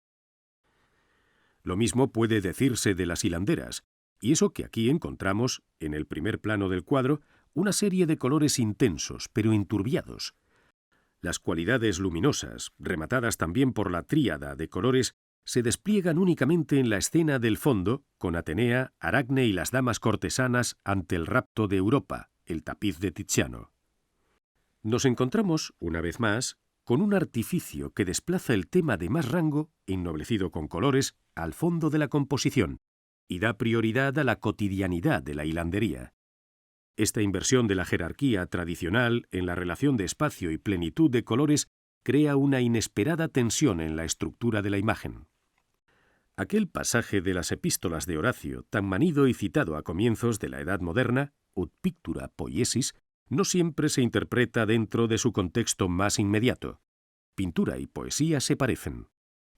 Lo mismo puede decirse de las hilanderas, y eso que aquí encontramos, en el primer plano del cuadro, una serie de colores intensos, pero enturbiados. Las cualidades luminosas, rematadas también por la tríada de colores, se despliegan únicamente en la escena del fondo, con Atenea, Aracne y las damas cortesanas ante el rapto de Europa, el tapiz de Tiziano. Nos encontramos, una vez más, con un artificio que desplaza el tema de más rango, ennoblecido con colores, al fondo de la composición, y da prioridad a la cotidianidad de la hilandería. Esta inversión de la jerarquía tradicional en la relación de espacio y plenitud de colores crea una inesperada tensión en la estructura de la imagen. Aquel pasaje de las epístolas de Horacio, tan manido y citado a comienzos de la Edad Moderna, ut pictura poiesis, no siempre se interpreta dentro de su contexto más inmediato. Pintura y poesía se parecen,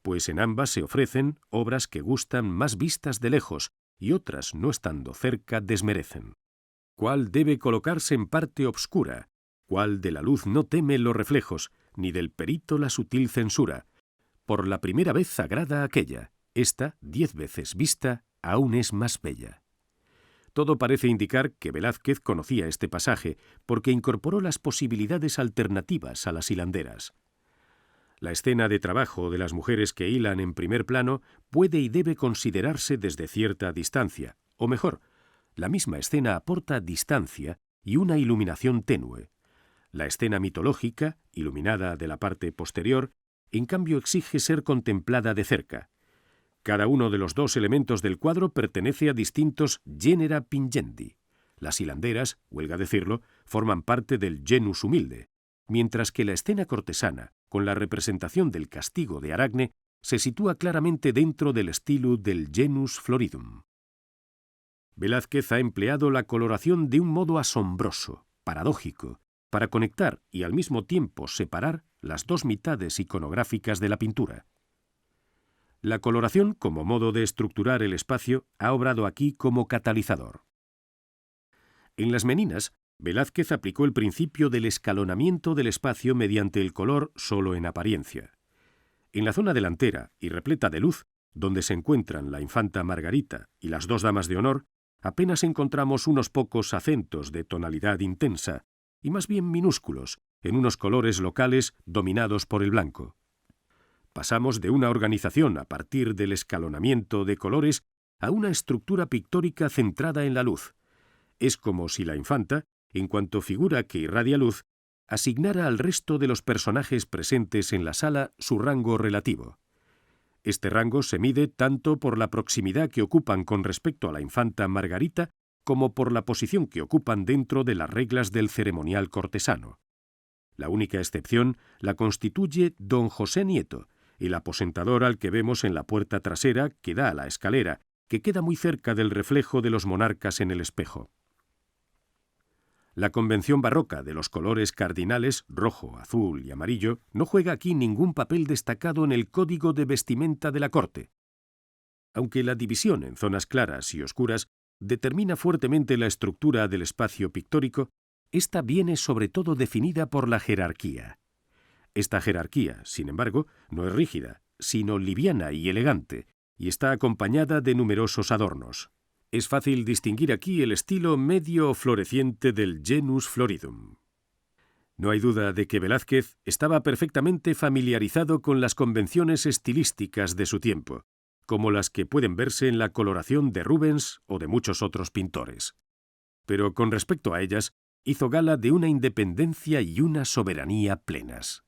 pues en ambas se ofrecen obras que gustan más vistas de lejos y otras, no estando cerca, desmerecen. ¿Cuál debe colocarse en parte obscura? ¿Cuál de la luz no teme los reflejos, ni del perito la sutil censura? Por la primera vez sagrada aquella, esta, 10 veces vista, aún es más bella. Todo parece indicar que Velázquez conocía este pasaje porque incorporó las posibilidades alternativas a las hilanderas. La escena de trabajo de las mujeres que hilan en primer plano puede y debe considerarse desde cierta distancia, o mejor, la misma escena aporta distancia y una iluminación tenue. La escena mitológica, iluminada de la parte posterior, en cambio exige ser contemplada de cerca. Cada uno de los dos elementos del cuadro pertenece a distintos genera pingendi. Las hilanderas, huelga decirlo, forman parte del genus humilde, mientras que la escena cortesana, con la representación del castigo de Aracne, se sitúa claramente dentro del estilo del genus floridum. Velázquez ha empleado la coloración de un modo asombroso, paradójico, para conectar y al mismo tiempo separar las dos mitades iconográficas de la pintura. La coloración, como modo de estructurar el espacio, ha obrado aquí como catalizador. En las Meninas, Velázquez aplicó el principio del escalonamiento del espacio mediante el color solo en apariencia. En la zona delantera y repleta de luz, donde se encuentran la infanta Margarita y las dos damas de honor, apenas encontramos unos pocos acentos de tonalidad intensa, y más bien minúsculos, en unos colores locales dominados por el blanco. Pasamos de una organización a partir del escalonamiento de colores a una estructura pictórica centrada en la luz. Es como si la infanta, en cuanto figura que irradia luz, asignara al resto de los personajes presentes en la sala su rango relativo. Este rango se mide tanto por la proximidad que ocupan con respecto a la infanta Margarita como por la posición que ocupan dentro de las reglas del ceremonial cortesano. La única excepción la constituye don José Nieto, el aposentador al que vemos en la puerta trasera que da a la escalera, que queda muy cerca del reflejo de los monarcas en el espejo. La convención barroca de los colores cardinales, rojo, azul y amarillo, no juega aquí ningún papel destacado en el código de vestimenta de la corte. Aunque la división en zonas claras y oscuras determina fuertemente la estructura del espacio pictórico, esta viene sobre todo definida por la jerarquía. Esta jerarquía, sin embargo, no es rígida, sino liviana y elegante, y está acompañada de numerosos adornos. Es fácil distinguir aquí el estilo medio floreciente del genus floridum. No hay duda de que Velázquez estaba perfectamente familiarizado con las convenciones estilísticas de su tiempo, como las que pueden verse en la coloración de Rubens o de muchos otros pintores. Pero con respecto a ellas, hizo gala de una independencia y una soberanía plenas.